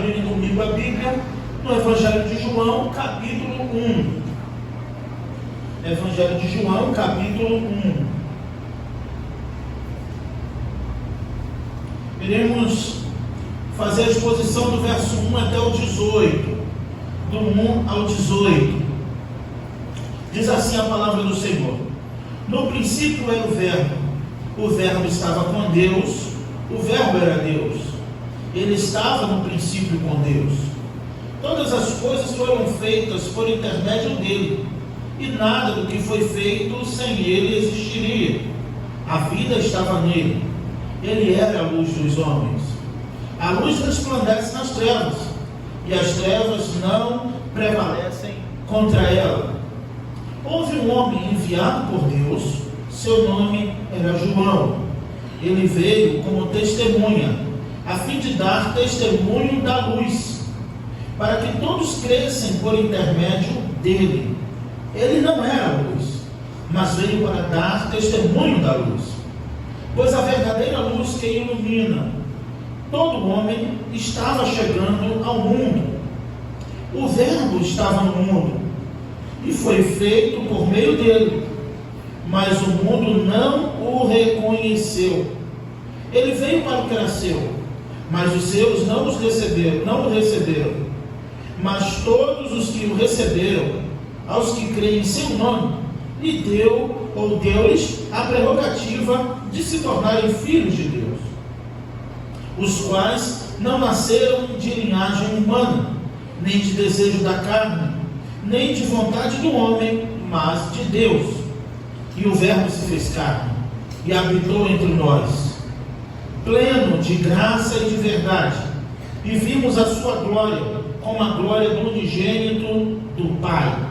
abrirem comigo a Bíblia, no Evangelho de João, capítulo 1. Evangelho de João, capítulo 1. Iremos fazer a exposição do verso 1 até o 18. Do 1 ao 18. Diz assim a palavra do Senhor: No princípio era o Verbo estava com Deus, o Verbo era Deus. Ele estava no princípio com Deus. Todas as coisas foram feitas por intermédio dele, e nada do que foi feito sem ele existiria. A vida estava nele. Ele era a luz dos homens. A luz resplandece nas trevas, e as trevas não prevalecem contra ela. Houve um homem enviado por Deus, seu nome era João. Ele veio como testemunha, a fim de dar testemunho da luz, para que todos crescem por intermédio dele. Ele não era a luz, mas veio para dar testemunho da luz. Pois a verdadeira luz que ilumina todo homem estava chegando ao mundo. O Verbo estava no mundo, e foi feito por meio dele, mas o mundo não o reconheceu. Ele veio para o que era seu, mas os seus não o receberam. Mas todos os que o receberam, aos que creem em seu nome, lhe deu-lhes a prerrogativa de se tornarem filhos de Deus, os quais não nasceram de linhagem humana, nem de desejo da carne, nem de vontade do homem, mas de Deus. E o Verbo se fez carne, e habitou entre nós, pleno de graça e de verdade, e vimos a sua glória, como a glória do unigênito do Pai.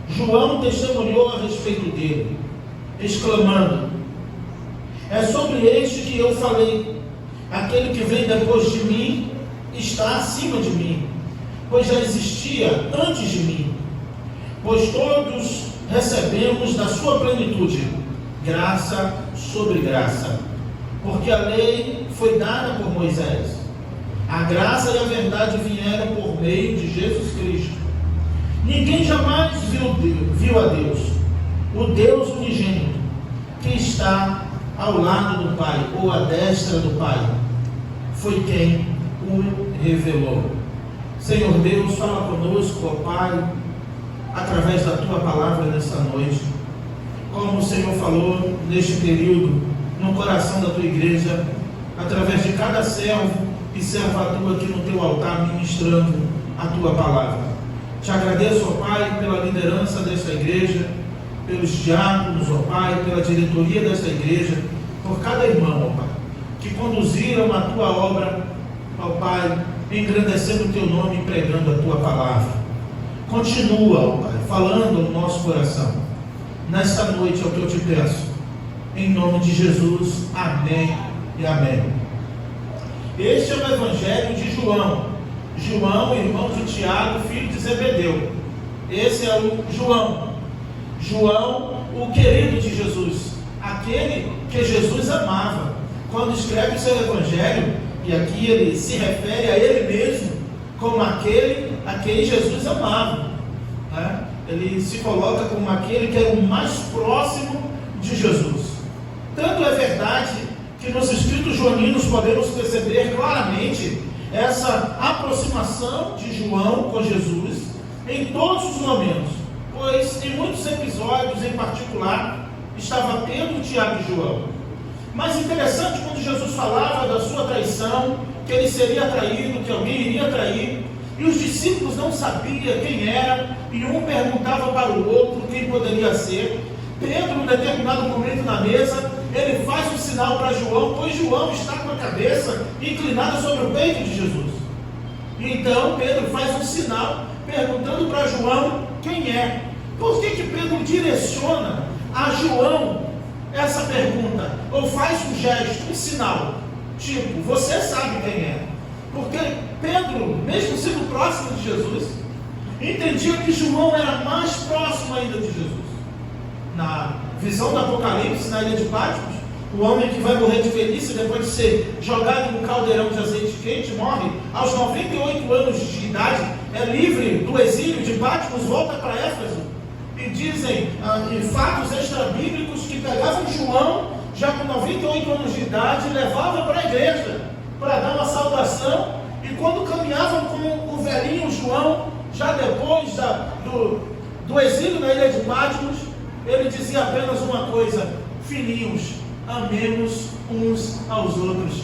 João testemunhou a respeito dele, exclamando: É sobre este que eu falei, aquele que vem depois de mim está acima de mim, pois já existia antes de mim. Pois todos recebemos da sua plenitude graça sobre graça, porque a lei foi dada por Moisés, a graça e a verdade vieram por meio de Jesus Cristo. Ninguém jamais viu a Deus, o Deus unigênito, que está ao lado do Pai, ou à destra do Pai, foi quem o revelou. Senhor Deus, fala conosco, ó Pai, através da Tua palavra nesta noite, como o Senhor falou neste período, no coração da Tua igreja, através de cada servo e serva Tua aqui no Teu altar, ministrando a Tua palavra. Te agradeço, ó Pai, pela liderança desta igreja, pelos diáconos, ó Pai, pela diretoria desta igreja, por cada irmão, ó Pai, que conduziram a Tua obra, ó Pai, engrandecendo o Teu nome e pregando a Tua palavra. Continua, ó Pai, falando no nosso coração. Nesta noite é o que eu te peço, em nome de Jesus, amém e amém. Este é o Evangelho de João. João, irmão de Tiago, filho de Zebedeu. Esse é o João. João, o querido de Jesus, aquele que Jesus amava. Quando escreve o seu Evangelho, e aqui ele se refere a ele mesmo como aquele a quem Jesus amava, né? Ele se coloca como aquele que era o mais próximo de Jesus. Tanto é verdade que nos escritos joaninos podemos perceber claramente essa aproximação de João com Jesus em todos os momentos, pois em muitos episódios em particular estava Pedro, Tiago e João. Mas interessante, quando Jesus falava da sua traição, que ele seria traído, que alguém iria trair, e os discípulos não sabiam quem era, e um perguntava para o outro quem poderia ser. Pedro, em determinado momento na mesa, ele faz um sinal para João, pois João está com a cabeça inclinada sobre o peito de Jesus. Então Pedro faz um sinal perguntando para João quem é. Por que Pedro direciona a João essa pergunta? Ou faz um gesto, um sinal, tipo, você sabe quem é. Porque Pedro, mesmo sendo próximo de Jesus, entendia que João era mais próximo ainda de Jesus. Na visão do Apocalipse, na ilha de Patmos, O homem que vai morrer de velhice depois de ser jogado no caldeirão de azeite quente, morre aos 98 anos de idade, é livre do exílio de Patmos, volta para Éfeso. E dizem em fatos extrabíblicos que pegavam João, já com 98 anos de idade, levavam para a igreja, para dar uma saudação, e quando caminhavam com o velhinho João, já depois do exílio na ilha de Patmos, ele dizia apenas uma coisa: filhinhos, amemos uns aos outros.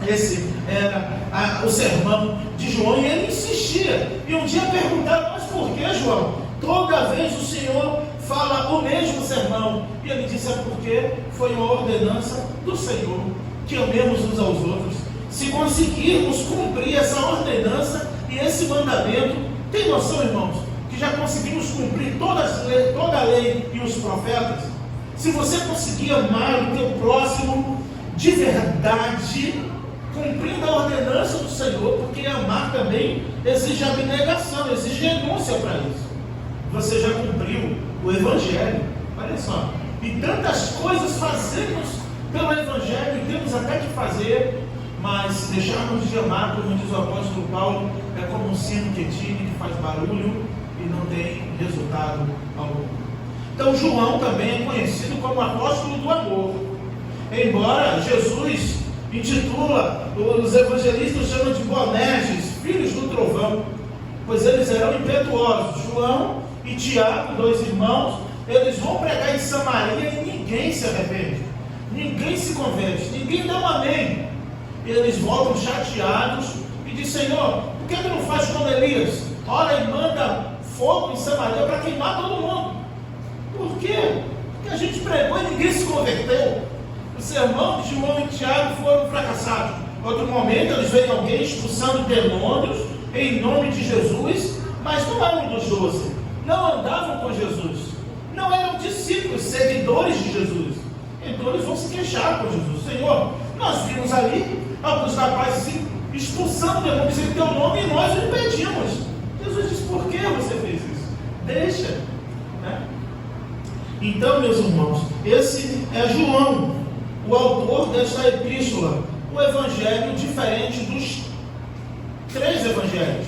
Esse era o sermão de João, e ele insistia. E um dia perguntaram: mas por que, João? Toda vez o Senhor fala o mesmo sermão. E ele disse: é porque foi uma ordenança do Senhor que amemos uns aos outros. Se conseguirmos cumprir essa ordenança e esse mandamento, tem noção, irmãos, que já conseguimos cumprir toda a lei e os profetas? Se você conseguir amar o teu próximo de verdade, cumprindo a ordenança do Senhor, porque amar também exige abnegação, exige renúncia para isso. Você já cumpriu o Evangelho. Olha só. E tantas coisas fazemos pelo Evangelho, e temos até que fazer, mas deixarmos de amar, como diz o apóstolo Paulo, é como um sino que tine, que faz barulho e não tem resultado algum. Então João também é conhecido como apóstolo do amor. Embora Jesus intitula, os evangelistas chamam de Boanerges, filhos do trovão, pois eles eram impetuosos. João e Tiago, dois irmãos, eles vão pregar em Samaria e ninguém se arrepende, ninguém se converte, ninguém dá um amém. E eles voltam chateados e dizem: Senhor, por que não faz como Elias? Ora e manda fogo em Samaria para queimar todo mundo. Por quê? Porque a gente pregou e ninguém se converteu. O sermão de João e Tiago foram fracassados. Outro momento eles veem alguém expulsando demônios em nome de Jesus, mas não eram dos 12, não andavam com Jesus, não eram discípulos, seguidores de Jesus. Então eles vão se queixar com Jesus: Senhor, nós vimos ali alguns rapazes expulsando demônios em teu nome e nós o impedimos. Jesus diz: por que você fez isso? Deixa, né? Então, meus irmãos, esse é João, o autor desta epístola, o evangelho diferente dos 3 evangelhos,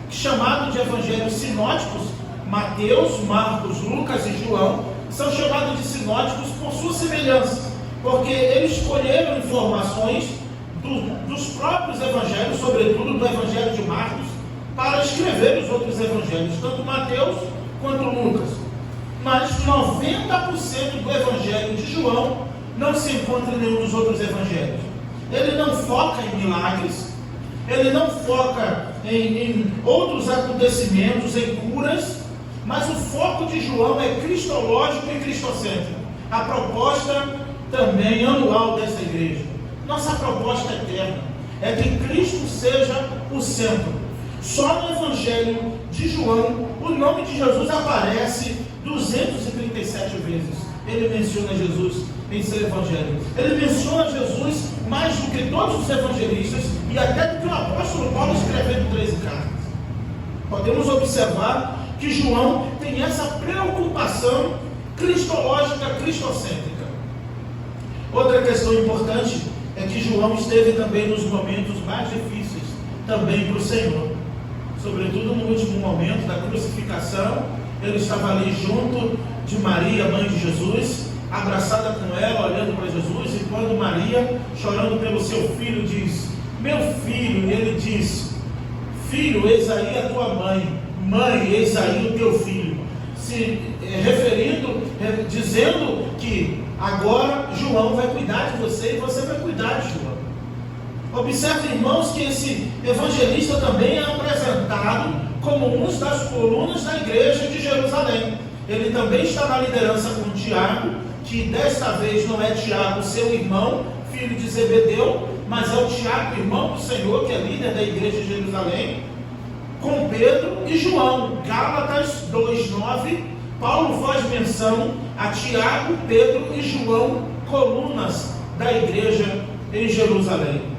chamado de evangelhos sinóticos. Mateus, Marcos, Lucas e João são chamados de sinóticos por sua semelhança, porque eles escolheram informações dos próprios evangelhos, sobretudo do evangelho de Marcos, para escrever os outros evangelhos, tanto Mateus quanto Lucas. Mas 90% do evangelho de João não se encontra em nenhum dos outros evangelhos. Ele não foca em milagres, ele não foca em outros acontecimentos, em curas, mas o foco de João é cristológico e cristocêntrico. A proposta também anual dessa igreja, nossa proposta eterna, é que Cristo seja o centro. Só no evangelho de João o nome de Jesus aparece 237 vezes. Ele menciona Jesus em seu evangelho. Ele menciona Jesus mais do que todos os evangelistas e até do que o apóstolo Paulo escrevendo 13 cartas. Podemos observar que João tem essa preocupação cristológica, cristocêntrica. Outra questão importante é que João esteve também nos momentos mais difíceis, também para o Senhor. Sobretudo no último momento da crucificação, ele estava ali junto de Maria, mãe de Jesus, abraçada com ela, olhando para Jesus, e quando Maria, chorando pelo seu filho, diz: meu filho, e ele diz: filho, eis aí a tua mãe, mãe, eis aí o teu filho, se referindo, dizendo que agora João vai cuidar de você e você vai cuidar de João. Observe, irmãos, que esse evangelista também é apresentado como uma das colunas da igreja de Jerusalém. Ele também está na liderança com Tiago, que desta vez não é Tiago, seu irmão, filho de Zebedeu, mas é o Tiago, irmão do Senhor, que é líder da igreja de Jerusalém, com Pedro e João. Gálatas 2:9, Paulo faz menção a Tiago, Pedro e João, colunas da igreja em Jerusalém.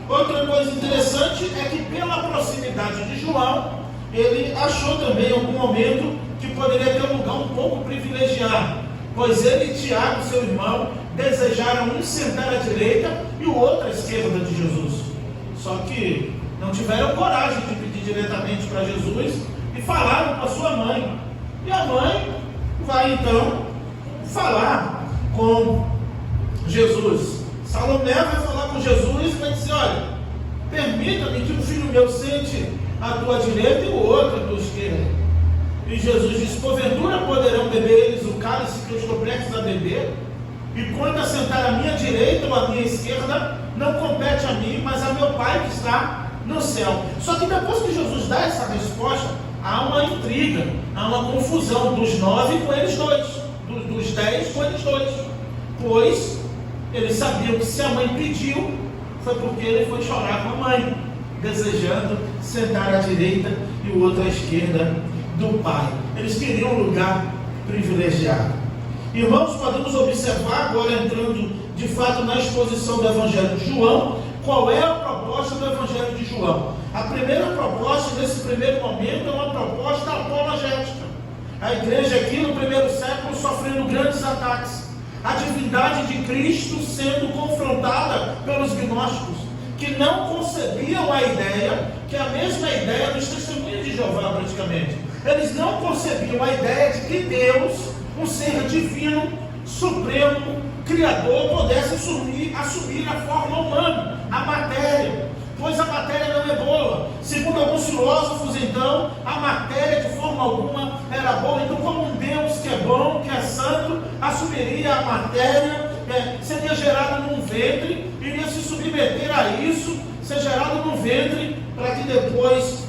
Outra coisa interessante é que, pela proximidade de João, ele achou também em algum momento que poderia ter um lugar um pouco privilegiado, pois ele e Tiago, seu irmão, desejaram um sentar à direita e o outro à esquerda de Jesus. Só que não tiveram coragem de pedir diretamente para Jesus e falaram com a sua mãe. E a mãe vai então falar com Jesus. Salomé vai falar com Jesus e vai dizer: olha, permita-me que um filho meu sente à tua direita e o outro à tua esquerda. E Jesus diz: porventura poderão beber eles o cálice que eu estou prestes a beber? E quando assentar à minha direita ou à minha esquerda, não compete a mim, mas a meu Pai que está no céu. Só que depois que Jesus dá essa resposta, há uma intriga, há uma confusão dos 9 com eles dois, dos 10 com eles dois, pois eles sabiam que se a mãe pediu, foi porque ele foi chorar com a mãe, desejando sentar à direita e o outro à esquerda do Pai. Eles queriam um lugar privilegiado. Irmãos, podemos observar agora, entrando de fato na exposição do Evangelho de João, qual é a proposta do Evangelho de João. A primeira proposta, nesse primeiro momento, é uma proposta apologética. A igreja aqui no primeiro século sofrendo grandes ataques. A divindade de Cristo sendo confrontada pelos gnósticos, que não concebiam a ideia, que é a mesma ideia dos testemunhos de Jeová praticamente. Eles não concebiam a ideia de que Deus, um ser divino, supremo, criador, pudesse assumir a forma humana, a matéria, pois a matéria não é boa. Segundo alguns filósofos, então, a matéria de forma alguma era boa. Então, como um Deus que é bom, que é santo, assumiria a matéria, seria gerado num ventre, iria se submeter a isso, ser gerado num ventre, para que depois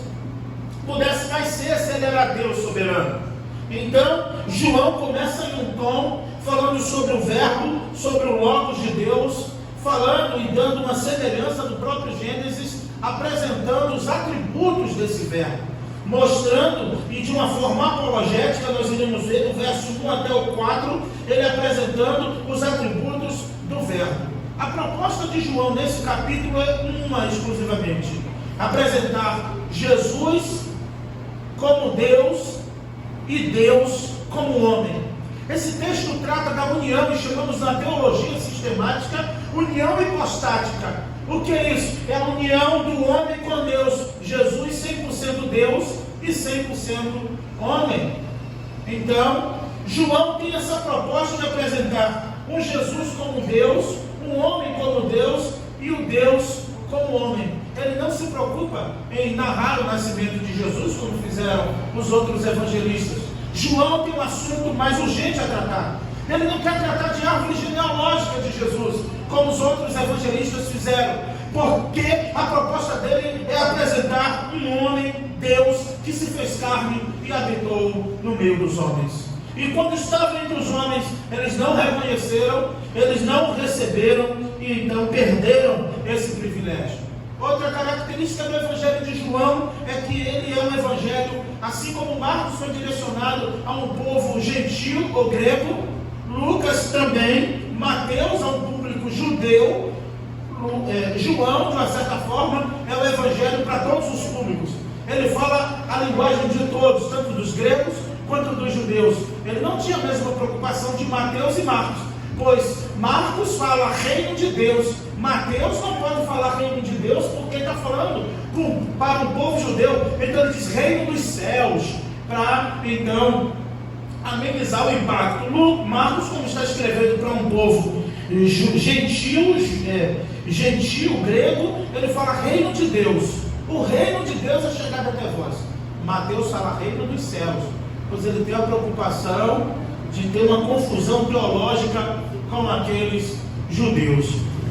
pudesse nascer, se ele era Deus soberano. Então, João começa em um tom, falando sobre o verbo, sobre o Logos de Deus, falando e dando uma semelhança do próprio Gênesis, apresentando os atributos desse verbo, mostrando, e de uma forma apologética, nós iremos ver do verso 1 até o 4, ele apresentando os atributos do verbo. A proposta de João nesse capítulo é uma exclusivamente: apresentar Jesus como Deus e Deus como homem. Esse texto trata da união, e chamamos na teologia sistemática união hipostática. O que é isso? É a união do homem com Deus. Jesus 100% Deus e 100% homem. Então, João tem essa proposta de apresentar um Jesus como Deus, um homem como Deus e o Deus como homem. Ele não se preocupa em narrar o nascimento de Jesus, como fizeram os outros evangelistas. João tem um assunto mais urgente a tratar. Ele não quer tratar de árvore genealógica de Jesus, como os outros evangelistas fizeram, porque a proposta dele é apresentar um homem, Deus, que se fez carne e habitou no meio dos homens. E quando estava entre os homens, eles não reconheceram, eles não receberam, e então perderam esse privilégio. Outra característica do Evangelho de João é que ele é um evangelho, assim como Marcos foi direcionado a um povo gentil ou grego, Lucas também, Mateus a um público judeu, João, de uma certa forma, é o evangelho para todos os públicos. Ele fala a linguagem de todos, tanto dos gregos quanto dos judeus. Ele não tinha a mesma preocupação de Mateus e Marcos, pois Marcos fala reino de Deus, Mateus não pode falar reino de Deus porque ele está falando para o povo judeu. Então ele diz reino dos céus, para então amenizar o impacto. Marcos, como está escrevendo para um povo gentil grego, ele fala reino de Deus. O reino de Deus é chegado até vós. Mateus fala reino dos céus, pois ele tem a preocupação de ter uma confusão teológica com aqueles judeus.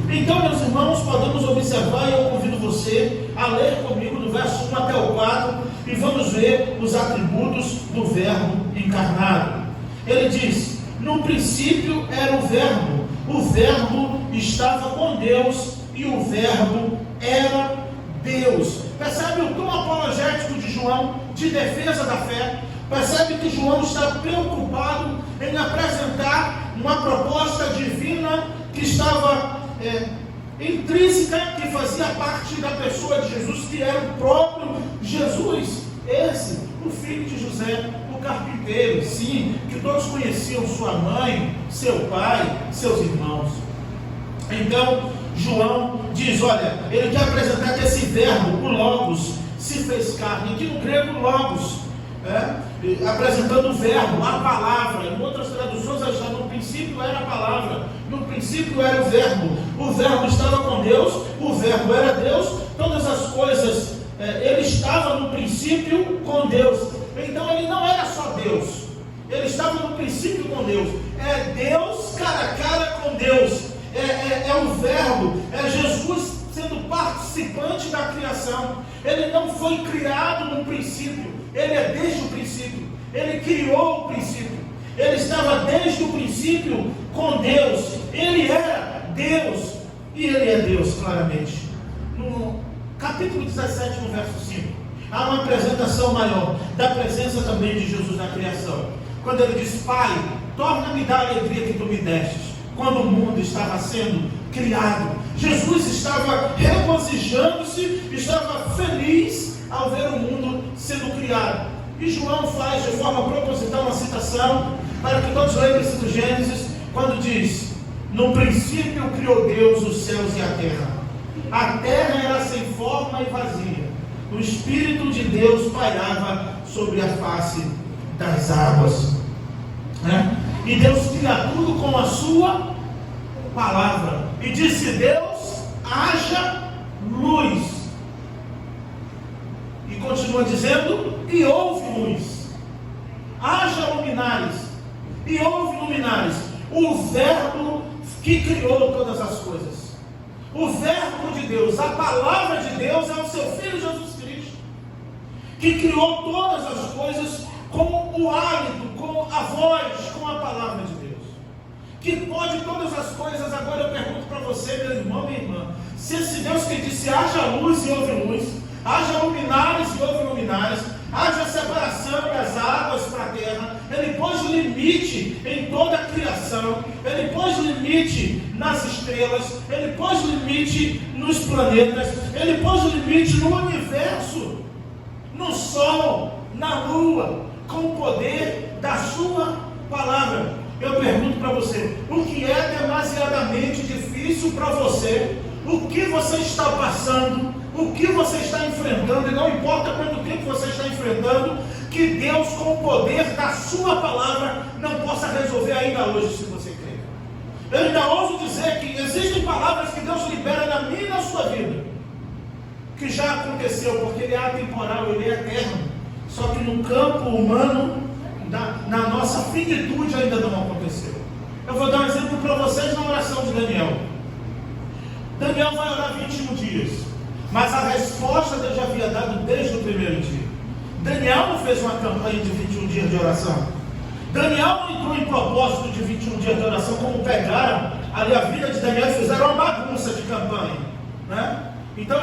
Então, meus irmãos, podemos observar, e eu convido você a ler comigo do verso 1 até o 4, e vamos ver os atributos do verbo encarnado. Ele diz: no princípio era o verbo estava com Deus, e o verbo era Deus. Percebe o tom apologético de João, de defesa da fé? Percebe que João está preocupado em apresentar uma proposta divina que estava intrínseca, que fazia parte da pessoa de Jesus, que era o próprio Jesus. Esse, o filho de José, o carpinteiro, sim, que todos conheciam sua mãe, seu pai, seus irmãos. Então, João diz, olha, ele quer apresentar que esse verbo, o logos, se fez carne, aqui no grego logos, apresentando o verbo, a palavra. Em outras traduções já no princípio era a palavra, no princípio era o verbo estava com Deus, o verbo era Deus, todas as coisas, ele estava no princípio com Deus. Então ele não era só Deus, ele estava no princípio com Deus, é Deus cara a cara com Deus, é o verbo, é Jesus sendo participante da criação. Ele não foi criado no princípio, ele é desde o princípio, ele criou o princípio, ele estava desde o princípio com Deus, ele era Deus, e ele é Deus claramente. No capítulo 17, no verso 5, há uma apresentação maior da presença também de Jesus na criação, quando ele diz, Pai, torna-me da alegria que tu me destes, quando o mundo estava sendo criado. Jesus estava regozijando-se, estava feliz ao ver o mundo sendo criado. E João faz de forma proposital uma citação, para que todos lembrem-se do Gênesis, quando diz, no princípio criou Deus os céus e a terra. A terra era sem forma e vazia. O Espírito de Deus pairava sobre a face das águas. E Deus cria tudo com a sua palavra. E disse Deus, haja luz. E continua dizendo, e houve luz. Haja luminares. E houve luminares. O verbo que criou todas as coisas. O verbo de Deus, a palavra de Deus é o seu Filho Jesus Cristo, que criou todas as coisas com o hálito, com a voz, com a palavra de Deus, que pode todas as coisas. Agora eu pergunto para você, meu irmão, minha irmã, se esse Deus que disse haja luz e houve luz, haja luminares e houve luminares, haja separação das águas para a terra, ele pôs limite em toda a criação, ele pôs limite nas estrelas, ele pôs limite nos planetas, ele pôs limite no universo, no sol, na lua, com o poder da sua palavra. Eu pergunto para você, o que é demasiadamente difícil para você? O que você está passando? O que você está enfrentando? E não importa quanto tempo você está enfrentando, que Deus, com o poder da sua palavra, não possa resolver ainda hoje, se você crê. Eu ainda ouso dizer que existem palavras que Deus libera na minha e na sua vida, que já aconteceu, porque Ele é atemporal, Ele é eterno. Só que no campo humano, na nossa finitude, ainda não aconteceu. Eu vou dar um exemplo para vocês na oração de Daniel. Daniel vai orar 21 dias, mas a resposta Deus já havia dado desde o primeiro dia. Daniel não fez uma campanha de 21 dias de oração. Daniel não entrou em propósito de 21 dias de oração, como pegaram ali a vida de Daniel e fizeram uma bagunça de campanha, Então,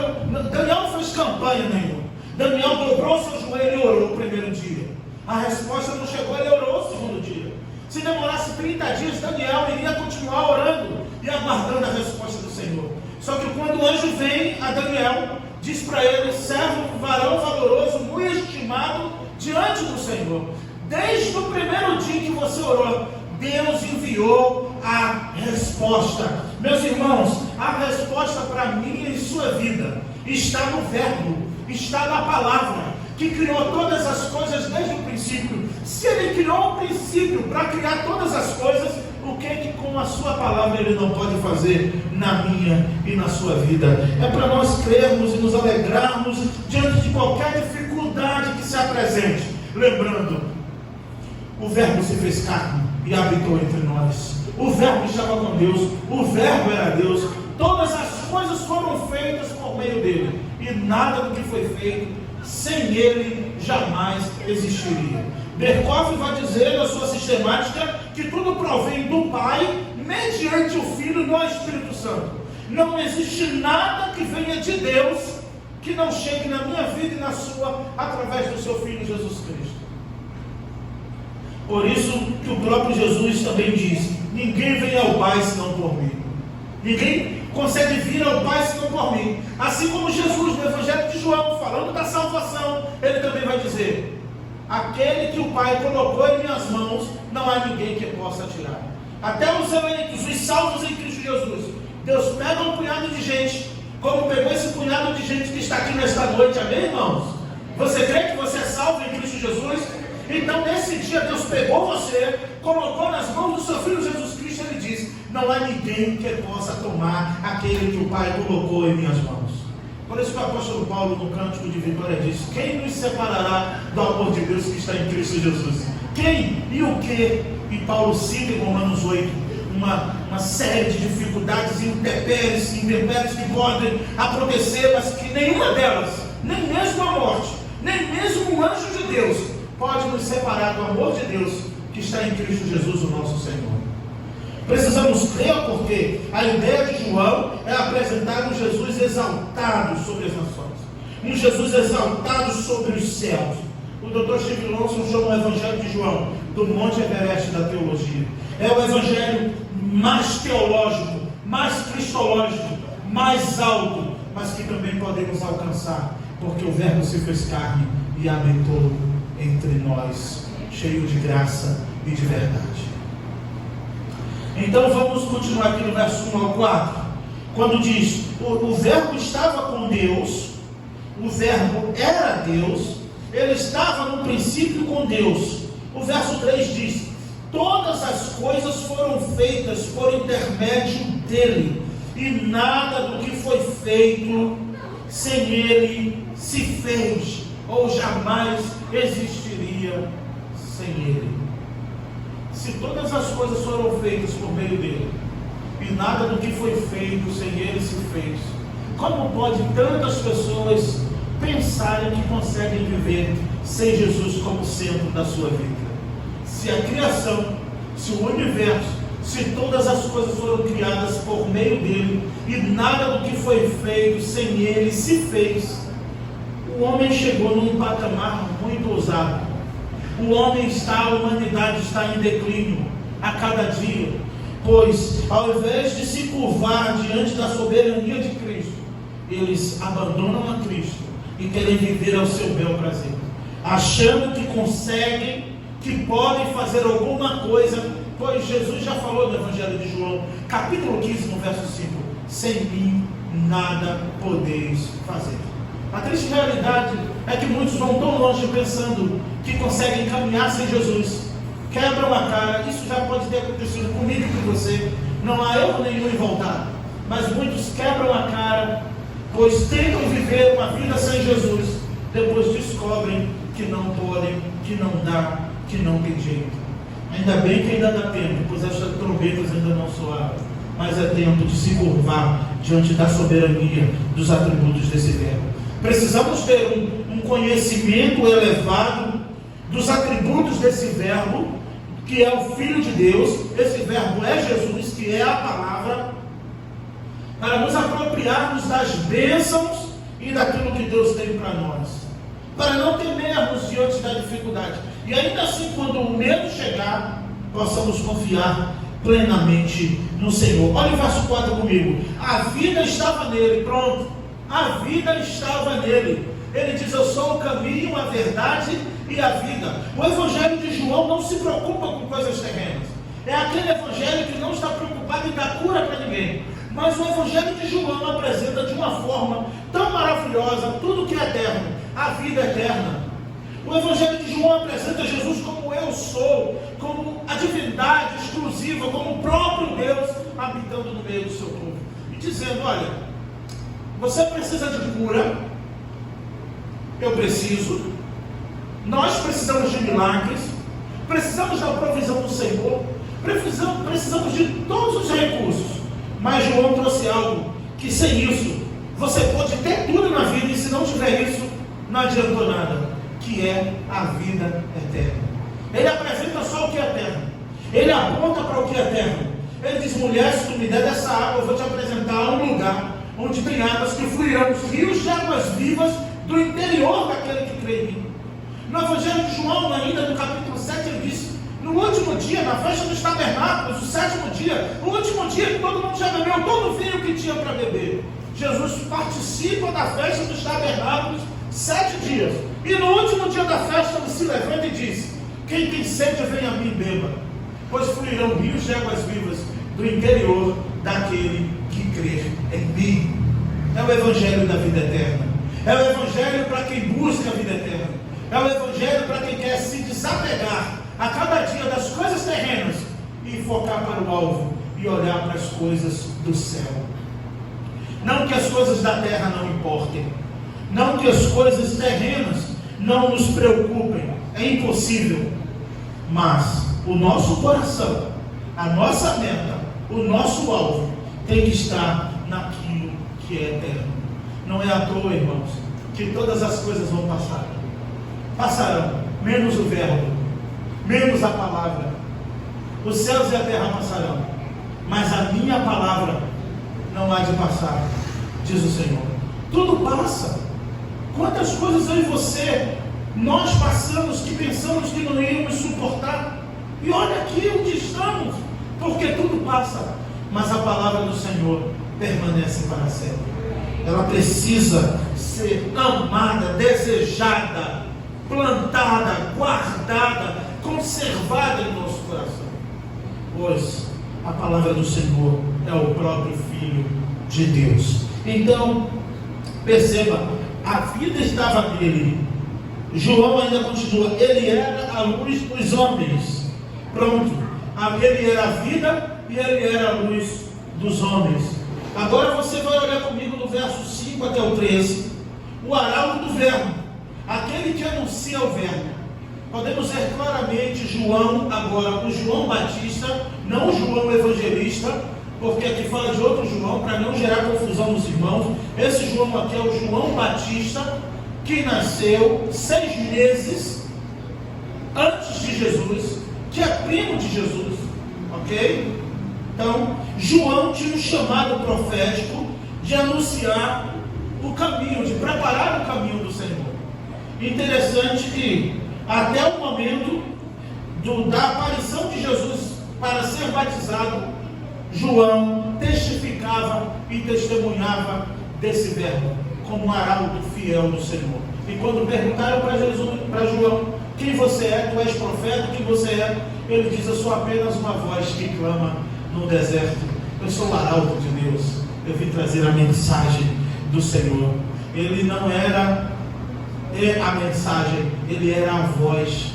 Daniel não fez campanha nenhuma. Daniel dobrou seu joelho e orou o primeiro dia. A resposta não chegou, ele orou o segundo dia. Se demorasse 30 dias, Daniel iria continuar orando e aguardando a resposta do Senhor. Só que quando o anjo vem a Daniel, diz para ele, servo, varão valoroso, muito estimado diante do Senhor. Desde o primeiro dia que você orou, Deus enviou a resposta. Meus irmãos, a resposta para mim e sua vida está no verbo, está na palavra, que criou todas as coisas desde o princípio. Se Ele criou o princípio para criar todas as coisas, o que com a sua palavra Ele não pode fazer na minha e na sua vida? É para nós crermos e nos alegrarmos diante de qualquer dificuldade que se apresente, lembrando, o verbo se fez carne e habitou entre nós. O verbo estava com Deus, o verbo era Deus, todas as coisas foram feitas por meio dele, e nada do que foi feito sem ele jamais existiria. Berkoff vai dizer na sua sistemática que tudo provém do Pai, mediante o Filho e no Espírito Santo. Não existe nada que venha de Deus que não chegue na minha vida e na sua, através do seu Filho Jesus Cristo. Por isso que o próprio Jesus também diz, ninguém vem ao Pai senão por mim. Ninguém consegue vir ao Pai senão por mim. Assim como Jesus no Evangelho de João, falando da salvação, ele também vai dizer, aquele que o Pai colocou em minhas mãos, não há ninguém que possa tirar. Até os eleitos, os salvos em Cristo Jesus, Deus pega um punhado de gente, como pegou esse punhado de gente que está aqui nesta noite, amém, irmãos? Você crê que você é salvo em Cristo Jesus? Então nesse dia Deus pegou você, colocou nas mãos do seu Filho Jesus Cristo, ele diz: não há ninguém que possa tomar aquele que o Pai colocou em minhas mãos. Por isso que o apóstolo Paulo, no Cântico de Vitória, diz: quem nos separará do amor de Deus que está em Cristo Jesus? Quem e o que? E Paulo cita em Romanos 8 uma série de dificuldades e intempéries que podem acontecer, mas que nenhuma delas, nem mesmo a morte, nem mesmo um anjo de Deus, pode nos separar do amor de Deus que está em Cristo Jesus, o nosso Senhor. Precisamos crer, porque a ideia de João é apresentar um Jesus exaltado sobre as nações, um Jesus exaltado sobre os céus. O Dr. Steve Lawson chama o Evangelho de João do Monte Everest da teologia. É o Evangelho mais teológico, mais cristológico, mais alto, mas que também podemos alcançar, porque o Verbo se fez carne e habitou entre nós, cheio de graça e de verdade. Então vamos continuar aqui no verso 1 ao 4, quando diz: o Verbo estava com Deus, o Verbo era Deus, ele estava no princípio com Deus. O verso 3 diz: todas as coisas foram feitas por intermédio dele, e nada do que foi feito sem ele se fez, ou jamais existiria sem ele. Se todas as coisas foram feitas por meio dele, e nada do que foi feito sem ele se fez, como pode tantas pessoas pensarem que conseguem viver sem Jesus como centro da sua vida? Se a criação, se o universo, se todas as coisas foram criadas por meio dele, e nada do que foi feito sem ele se fez, o homem chegou num patamar muito ousado. O homem a humanidade está em declínio a cada dia, pois ao invés de se curvar diante da soberania de Cristo, eles abandonam a Cristo e querem viver ao seu bel prazer, achando que conseguem, que podem fazer alguma coisa, pois Jesus já falou no Evangelho de João, capítulo 15, no verso 5: sem mim nada podeis fazer. A triste realidade é que muitos vão tão longe pensando que conseguem caminhar sem Jesus, quebram a cara. Isso já pode ter acontecido comigo e com você, não há erro nenhum em voltar, mas muitos quebram a cara, pois tentam viver uma vida sem Jesus, depois descobrem que não podem, que não dá, que não tem jeito. Ainda bem que ainda dá tempo, pois as trombetas ainda não soaram, mas é tempo de se curvar diante da soberania dos atributos desse verbo. Precisamos ter um conhecimento elevado dos atributos desse verbo, que é o Filho de Deus. Esse verbo é Jesus, que é a palavra, para nos apropriarmos das bênçãos e daquilo que Deus tem para nós, para não temermos diante da dificuldade, e ainda assim, quando o medo chegar, possamos confiar plenamente no Senhor. Olha o verso 4 comigo: a vida estava nele. Pronto, a vida estava nele. Ele diz: eu sou o caminho, a verdade e a vida. O Evangelho de João não se preocupa com coisas terrenas. É aquele Evangelho que não está preocupado em dar cura para ninguém. Mas o Evangelho de João apresenta de uma forma tão maravilhosa tudo que é eterno, a vida eterna. O Evangelho de João apresenta Jesus como eu sou, como a divindade exclusiva, como o próprio Deus habitando no meio do seu povo, e dizendo: olha, você precisa de cura, eu preciso, nós precisamos de milagres, precisamos da provisão do Senhor, precisamos de todos os recursos, mas João trouxe algo que sem isso você pode ter tudo na vida, e se não tiver isso, não adiantou nada, que é a vida eterna. Ele apresenta só o que é eterno, ele aponta para o que é eterno. Ele diz: mulher, se tu me der dessa água, eu vou te apresentar um lugar onde tem águas que fluirão, os rios de águas vivas do interior daquele que crê em mim. No Evangelho de João, ainda no capítulo 7, ele diz: no último dia, na festa dos tabernáculos, o sétimo dia, o último dia que todo mundo já bebeu todo o vinho que tinha para beber, Jesus participa da festa dos tabernáculos 7 dias. E no último dia da festa ele se levanta e diz: quem tem sede, venha a mim e beba, pois fluirão rios de águas vivas do interior daquele que crer em mim. É o evangelho da vida eterna. É o evangelho para quem busca a vida eterna. É o evangelho para quem quer se desapegar a cada dia das coisas terrenas e focar para o alvo e olhar para as coisas do céu. Não que as coisas da terra não importem, não que as coisas terrenas não nos preocupem, é impossível, mas o nosso coração, a nossa meta, o nosso alvo tem que estar naquilo que é eterno. Não é à toa, irmãos, que todas as coisas vão passar, passarão, menos o verbo, menos a palavra. Os céus e a terra passarão, mas a minha palavra não há de passar, diz o Senhor. Tudo passa. Quantas coisas eu e você, nós passamos que pensamos que não íamos suportar, e olha aqui onde estamos, porque tudo passa, mas a palavra do Senhor permanece para sempre. Ela precisa ser amada, desejada, plantada, guardada, conservada em nosso coração, pois a palavra do Senhor é o próprio Filho de Deus. Então, perceba, a vida estava nele. João ainda continua: ele era a luz dos homens. Pronto, ele era a vida e ele era a luz dos homens. Agora você vai olhar comigo no verso 5 até o 13. O arauto do verbo, aquele que anuncia o verbo. Podemos ver claramente João agora, o João Batista, não o João Evangelista, porque aqui fala de outro João, para não gerar confusão nos irmãos. Esse João aqui é o João Batista, que nasceu 6 meses antes de Jesus, que é primo de Jesus, ok? Então, João tinha um chamado profético de anunciar o caminho, de preparar o caminho do Senhor. Interessante que até o momento da aparição de Jesus para ser batizado, João testificava e testemunhava desse verbo como um arauto fiel do Senhor. E quando perguntaram para João: quem você é? Tu és profeta? Quem você é? Ele diz: eu sou apenas uma voz que clama no deserto. Eu sou o arauto de Deus. Eu vim trazer a mensagem do Senhor. Ele não era a mensagem, ele era a voz.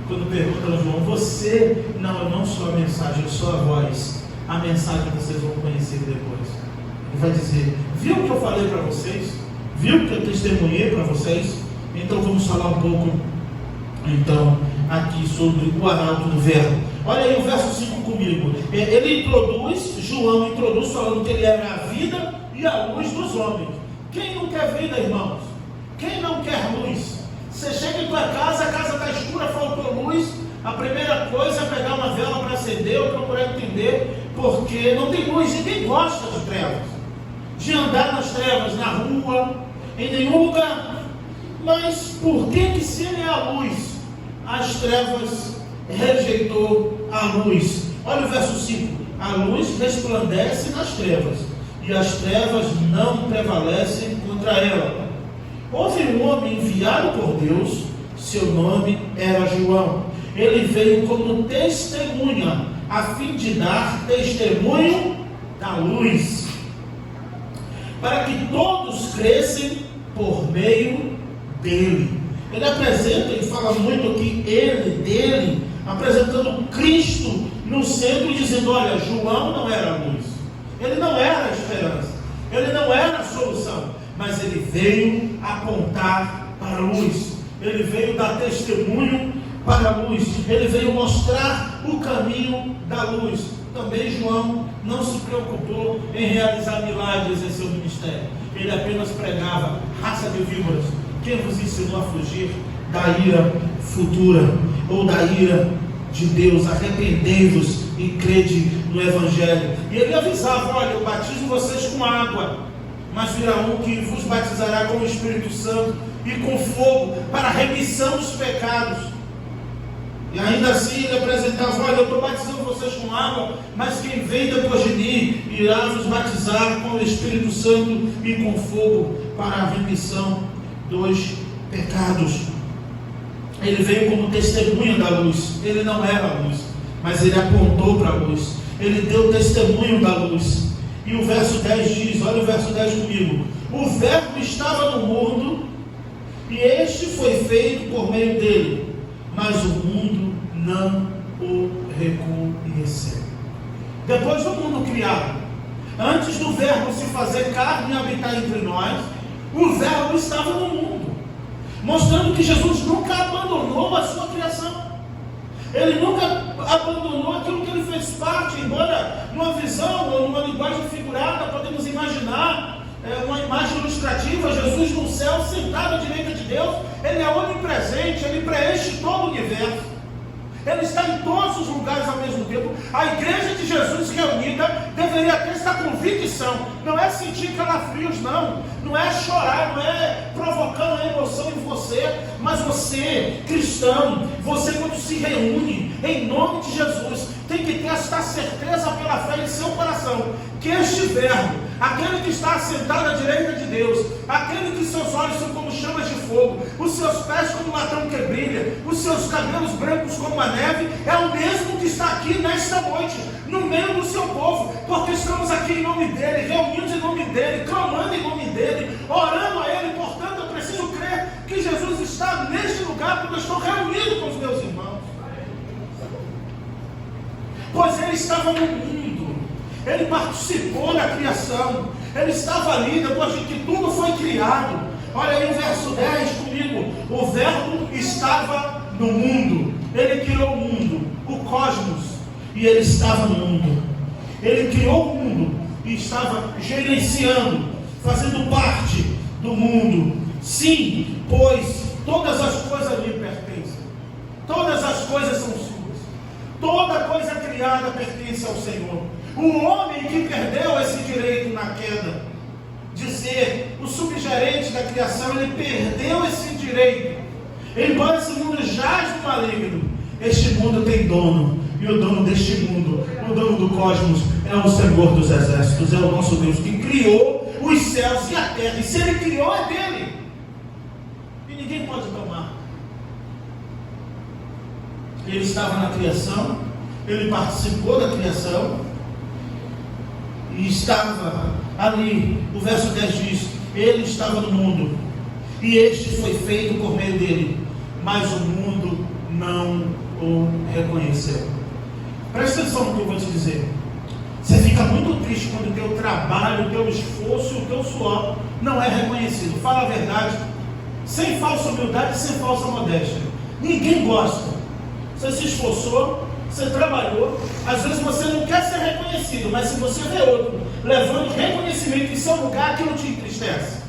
Quando perguntam a João: você? Não, eu não sou a mensagem, eu sou a voz. A mensagem vocês vão conhecer depois. Ele vai dizer: viu o que eu falei para vocês? Viu o que eu testemunhei para vocês? Então vamos falar um pouco então aqui sobre o arauto do verbo. Olha aí o verso 5 comigo. João introduz falando que ele era a vida e a luz dos homens. Quem não quer vida, irmãos? Quem não quer luz? Você chega em tua casa, a casa está escura, faltou luz. A primeira coisa é pegar uma vela para acender ou procurar entender, porque não tem luz. Ninguém gosta de trevas, de andar nas trevas, na rua, em nenhum lugar. Mas por que se ele é a luz, as trevas rejeitou a luz? Olha o verso 5: a luz resplandece nas trevas, e as trevas não prevalecem contra ela. Houve um homem enviado por Deus, seu nome era João. Ele veio como testemunha, a fim de dar testemunho da luz, para que todos crescem por meio dele. Ele apresenta, ele fala muito aqui, dele, apresentando Cristo no centro, dizendo: olha, João não era a luz, ele não era a esperança, ele não era a solução, mas ele veio apontar para a luz, ele veio dar testemunho para a luz, ele veio mostrar o caminho da luz. Também João não se preocupou em realizar milagres em seu ministério, ele apenas pregava: raça de víboras, quem vos ensinou a fugir da ira futura, ou da ira de Deus? Arrependei-vos e crede no Evangelho. E ele avisava: olha, eu batizo vocês com água, mas virá um que vos batizará com o Espírito Santo e com fogo, para a remissão dos pecados. E ainda assim ele apresentava: olha, eu estou batizando vocês com água, mas quem vem depois de mim irá vos batizar com o Espírito Santo e com fogo, para a remissão dos pecados. Ele veio como testemunha da luz. Ele não era a luz, mas ele apontou para a luz. Ele deu testemunho da luz. E o verso 10 diz, olha o verso 10 comigo: o verbo estava no mundo, e este foi feito por meio dele, mas o mundo não o reconheceu. Depois do mundo criado, antes do verbo se fazer carne e habitar entre nós, o verbo estava no mundo, mostrando que Jesus nunca abandonou a sua criação. Ele nunca abandonou aquilo que ele fez parte, embora numa visão ou numa linguagem figurada, podemos imaginar uma imagem ilustrativa, Jesus no céu, sentado à direita de Deus. Ele é onipresente, ele preenche todo o universo. Ele está em todos os lugares ao mesmo tempo. A igreja de Jesus reunida deveria ter essa convicção. Não é sentir calafrios, não é chorar, não é provocando a emoção em você, mas você, cristão, você quando se reúne em nome de Jesus, tem que ter esta certeza pela fé em seu coração, que este verbo, aquele que está assentado à direita de Deus, aquele que seus olhos são como chamas de fogo, os seus pés como latão que brilha, os seus cabelos brancos como a neve, é o mesmo que está aqui nesta noite, no meio do seu povo, porque estamos aqui em nome dele, reunidos em nome dele, clamando em nome dele, orando a ele. Portanto, eu preciso crer que Jesus está neste lugar, porque eu estou reunido com os meus irmãos. Pois ele estava no mundo, ele participou da criação, ele estava ali depois de que tudo foi criado. Olha aí o verso 10 comigo: o verbo estava no mundo, ele criou o mundo, o cosmos, e ele estava no mundo. Ele criou o mundo e estava gerenciando, fazendo parte do mundo. Sim, pois todas as coisas lhe pertencem, todas as coisas são suas. Toda coisa criada pertence ao Senhor. O homem que perdeu esse direito na queda de ser o subgerente da criação, ele perdeu esse direito. Embora esse mundo jaz no maligno, este mundo tem dono. E o dono deste mundo, o dono do cosmos, é o Senhor dos exércitos, é o nosso Deus que criou os céus e a terra. E se ele criou, é dele. E ninguém pode tomar. Ele estava na criação, ele participou da criação, e estava ali. O verso 10 diz: ele estava no mundo, e este foi feito por meio dele, mas o mundo não o reconheceu. Presta atenção no que eu vou te dizer. Você fica muito triste quando o teu trabalho, o teu esforço, o teu suor não é reconhecido. Fala a verdade, sem falsa humildade e sem falsa modéstia. Ninguém gosta. Você se esforçou, você trabalhou, às vezes você não quer ser reconhecido, mas se você vê outro levando reconhecimento em seu lugar, aquilo te entristece.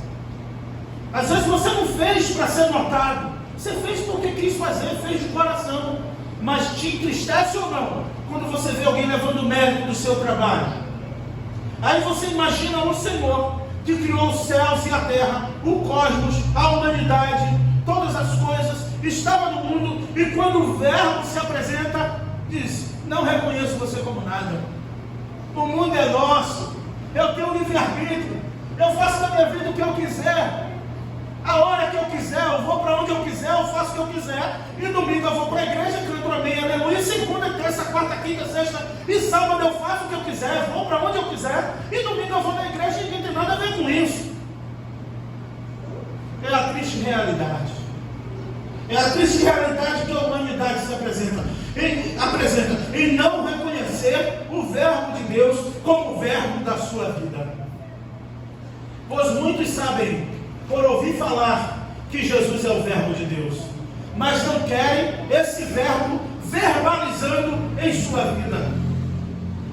Às vezes você não fez para ser notado, você fez porque quis fazer, fez de coração, mas te entristece ou não quando você vê alguém levando mérito do seu trabalho? Aí você imagina o Senhor que criou os céus e a terra, o cosmos, a humanidade, todas as coisas, estava no mundo, e quando o verbo se apresenta, diz: não reconheço você como nada. O mundo é nosso, eu tenho livre-arbítrio, eu faço da minha vida o que eu quiser, a hora que eu quiser, eu vou para onde eu quiser, eu faço o que eu quiser, e domingo eu vou para a igreja, canto amém, aleluia, segunda, terça, quarta, quinta, sexta e sábado eu faço o que eu quiser, vou para onde eu quiser, e domingo eu vou na igreja e ninguém tem nada a ver com isso. É a triste realidade. É a triste realidade que a humanidade se apresenta em não reconhecer o verbo de Deus como o verbo da sua vida. Pois muitos sabem, por ouvir falar, que Jesus é o verbo de Deus, mas não querem esse verbo verbalizando em sua vida.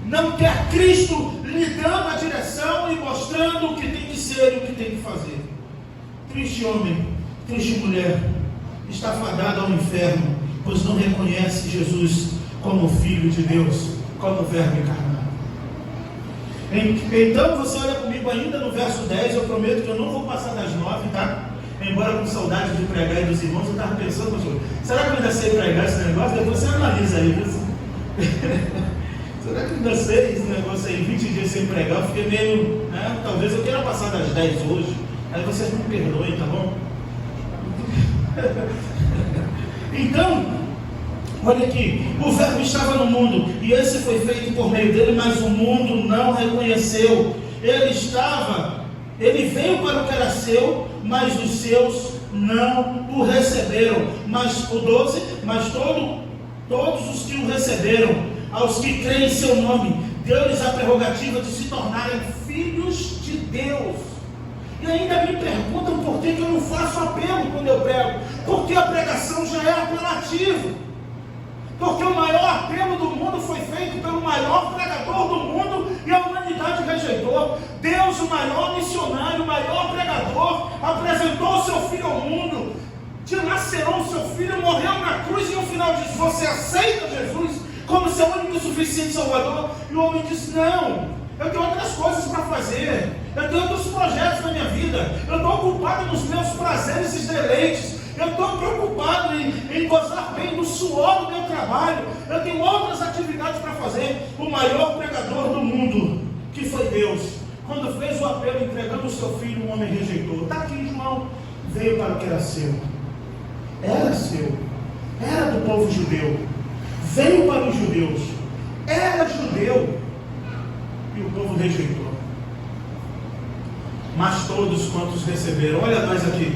Não quer Cristo lhe dando a direção e mostrando o que tem que ser e o que tem que fazer. Triste homem, triste mulher, está fadado ao inferno, pois não reconhece Jesus como Filho de Deus, como Verbo encarnado. Então você olha comigo ainda no verso 10, eu prometo que eu não vou passar das 9, tá? Embora com saudade de pregar e dos irmãos, eu estava pensando, pastor, será que eu ainda sei pregar esse negócio? Depois você analisa aí, viu? Será que eu ainda sei esse negócio aí, 20 dias sem pregar? Eu fiquei meio, né? Talvez eu queira passar das 10 hoje, aí vocês me perdoem, tá bom? Então, olha aqui, o verbo estava no mundo, e esse foi feito por meio dele, mas o mundo não reconheceu. Ele veio para o que era seu, mas os seus não o receberam. Mas o 12, mas todos os que o receberam, aos que creem em seu nome, deu-lhes a prerrogativa de se tornarem filhos de Deus. E ainda me perguntam por que eu não faço apelo quando eu prego. Porque a pregação já é apelativa. Porque o maior apelo do mundo foi feito pelo maior pregador do mundo e a humanidade rejeitou. Deus, o maior missionário, o maior pregador, apresentou o seu filho ao mundo, dilacerou o seu filho, morreu na cruz e no final disse: você aceita Jesus como seu único e suficiente Salvador? E o homem disse: não, eu tenho outras coisas para fazer, eu tenho outros projetos na minha vida, eu estou ocupado nos meus prazeres e deleites, eu estou preocupado em gozar bem do suor do meu trabalho, eu tenho outras atividades para fazer. O maior pregador do mundo, que foi Deus, quando fez o apelo entregando o seu filho, o homem rejeitou. Está aqui João, veio para o que era seu, era do povo judeu, veio para os judeus, era judeu, e o povo rejeitou. Mas todos quantos receberam, olha nós aqui,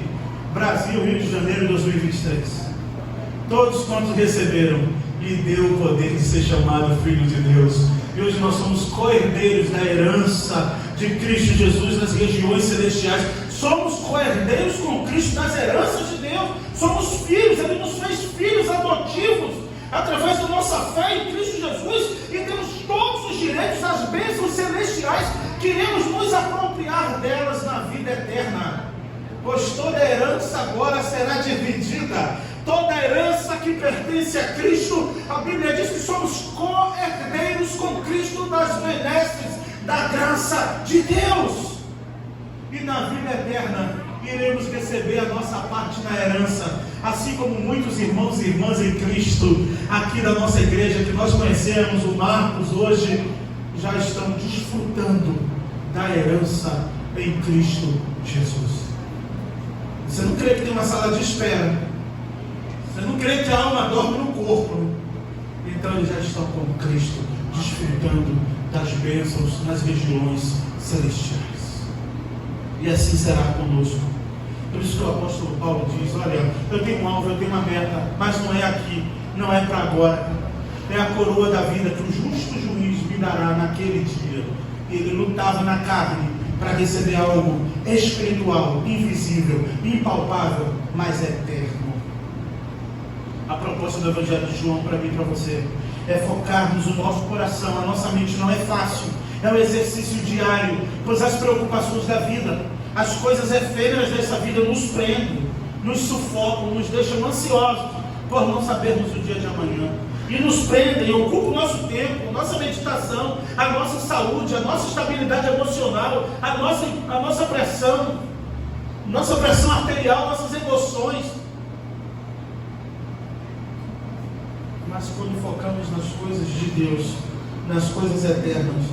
Brasil, Rio de Janeiro 2023, todos quantos receberam, lhe deu o poder de ser chamado filho de Deus. E hoje nós somos co-herdeiros da herança de Cristo Jesus nas regiões celestiais. Somos co-herdeiros com Cristo das heranças de Deus. Somos filhos, Ele nos fez filhos adotivos através da nossa fé em Cristo Jesus, e temos todos os direitos das bênçãos celestiais. Queremos nos apropriar delas na vida eterna, pois toda herança agora será dividida. Toda herança que pertence a Cristo, a Bíblia diz que somos co-herdeiros com Cristo das benesses da graça de Deus, e na vida eterna iremos receber a nossa parte na herança, assim como muitos irmãos e irmãs em Cristo aqui da nossa igreja, que nós conhecemos, o Marcos, hoje já estão desfrutando da herança em Cristo Jesus. Você não crê que tem uma sala de espera, você não crê que a alma dorme no corpo, então eles já estão com Cristo, desfrutando das bênçãos nas regiões celestiais. E assim será conosco. Por isso que o apóstolo Paulo diz: olha, eu tenho um alvo, eu tenho uma meta, mas não é aqui, não é para agora. É a coroa da vida que o justo juiz me dará naquele dia. Ele lutava na carne para receber algo espiritual, invisível, impalpável, mas eterno. A proposta do Evangelho de João para mim e para você é focarmos o nosso coração. A nossa mente não é fácil, é um exercício diário, pois as preocupações da vida, as coisas efêmeras dessa vida nos prendem, nos sufocam, nos deixam ansiosos por não sabermos o dia de amanhã, e nos prendem, ocupam o nosso tempo, a nossa meditação, a nossa saúde, a nossa estabilidade emocional, a nossa pressão arterial, nossas emoções. Mas quando focamos nas coisas de Deus, nas coisas eternas,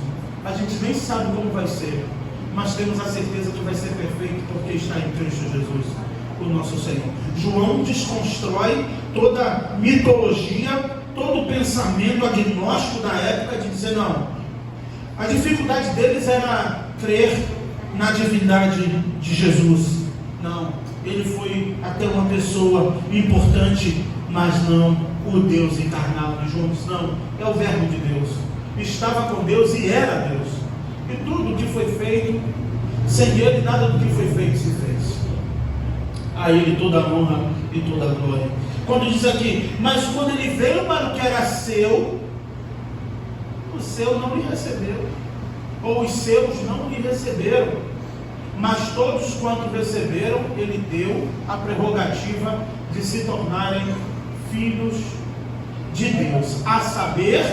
a gente nem sabe como vai ser, mas temos a certeza que vai ser perfeito, porque está em Cristo Jesus, o nosso Senhor. João desconstrói toda mitologia, todo pensamento agnóstico da época de dizer: não, a dificuldade deles era crer na divindade de Jesus. Não, ele foi até uma pessoa importante, mas não o Deus encarnado. João diz: não, é o verbo de Deus, estava com Deus e era Deus, e tudo que foi feito, sem ele nada do que foi feito se fez. A ele toda a honra e toda a glória. Quando diz aqui: mas quando ele veio para o que era seu, o seu não lhe recebeu, ou os seus não lhe receberam, mas todos quanto receberam, ele deu a prerrogativa de se tornarem filhos de Deus, a saber.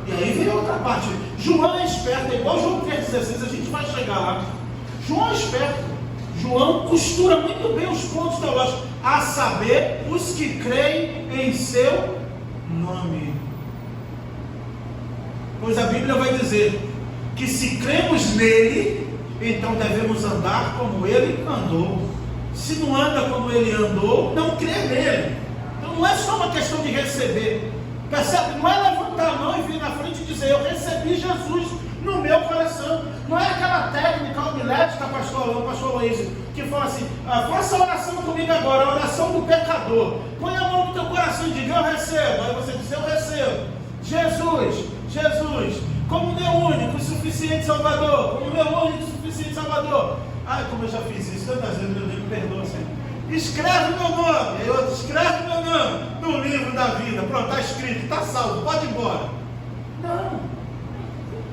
E aí vem outra parte. João é esperto, é igual João 3,16, a gente vai chegar lá. João é esperto. João costura muito bem os pontos teológicos, a saber, os que creem em seu nome. Pois a Bíblia vai dizer que se cremos nele, então devemos andar como ele andou. se não anda como ele andou, não crê nele. Então não é só uma questão de receber. Percebe? Não é levantar a mão e vir na frente e dizer: eu recebi Jesus no meu coração. Não é aquela técnica homilética, pastor Luiz, que fala assim: faça a oração comigo agora, a oração do pecador. Põe a mão no teu coração e diga: eu recebo. Aí você diz: eu recebo. Jesus, como meu único e suficiente Salvador. Como meu único e suficiente Salvador. Ai, como eu já fiz isso tantas vezes, meu Deus, me perdoa, Senhor. Escreve meu nome. Aí outro: escreve meu nome no livro da vida. Pronto, está escrito, está salvo, pode ir embora. Não.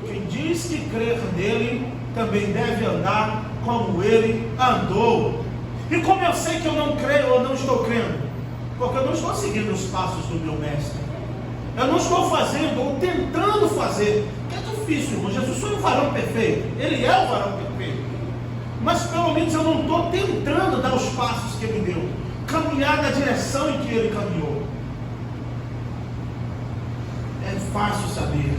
Quem diz que crer nele também deve andar como ele andou. E como eu sei que eu não creio ou não estou crendo? Porque eu não estou seguindo os passos do meu mestre. Eu não estou fazendo ou tentando fazer. Que é difícil, irmão. Jesus foi um varão perfeito. Ele é o varão perfeito. Mas pelo menos eu não estou tentando dar os passos que ele deu, caminhar na direção em que ele caminhou. É fácil saber.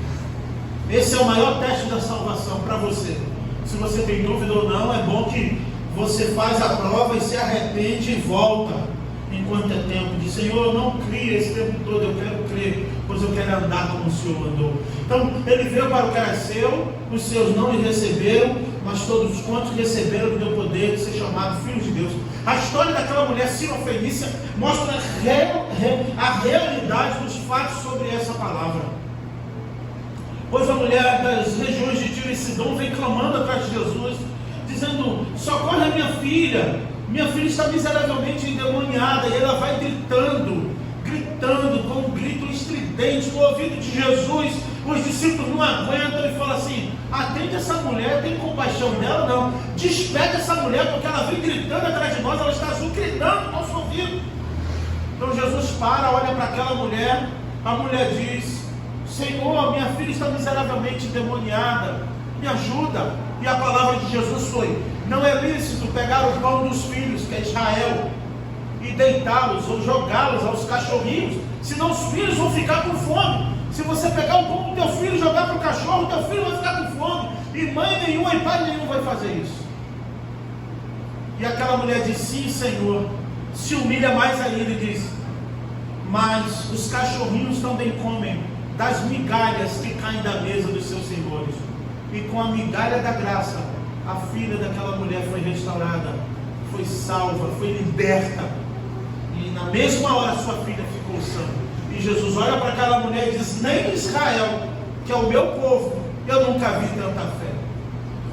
Esse é o maior teste da salvação para você. Se você tem dúvida ou não, é bom que você faz a prova e se arrepende e volta enquanto é tempo. Diz: Senhor, eu não criei esse tempo todo, eu quero crer, pois eu quero andar como o Senhor andou. Então ele veio para o que era seu, os seus não lhe receberam, mas todos quantos receberam lhe deu poder de ser chamado filhos de Deus. A história daquela mulher sirofenícia mostra a realidade dos fatos sobre essa palavra. Pois a mulher das regiões de Tiro e Sidom vem clamando atrás de Jesus, dizendo: socorre a minha filha está miseravelmente endemoniada. E ela vai gritando com um grito estridente no ouvido de Jesus. Os discípulos não aguentam e falam assim: atende essa mulher, tem compaixão dela? Não, despede essa mulher, porque ela vem gritando atrás de nós, ela está gritando no nosso ouvido. Então Jesus para, olha para aquela mulher, a mulher diz: Senhor, minha filha está miseravelmente endemoniada, me ajuda. E a palavra de Jesus foi: não é lícito pegar o pão dos filhos, que é Israel, e deitá-los ou jogá-los aos cachorrinhos, senão os filhos vão ficar com fome. Se você pegar o pão do teu filho e jogar para o cachorro, teu filho vai ficar com fome, e mãe nenhuma e pai nenhum vai fazer isso. E aquela mulher diz: sim, Senhor. Se humilha mais ainda e diz: mas os cachorrinhos também comem das migalhas que caem da mesa dos seus senhores. E com a migalha da graça, a filha daquela mulher foi restaurada, foi salva, foi liberta. E na mesma hora sua filha ficou sã. E Jesus olha para aquela mulher e diz: nem em Israel, que é o meu povo, eu nunca vi tanta fé.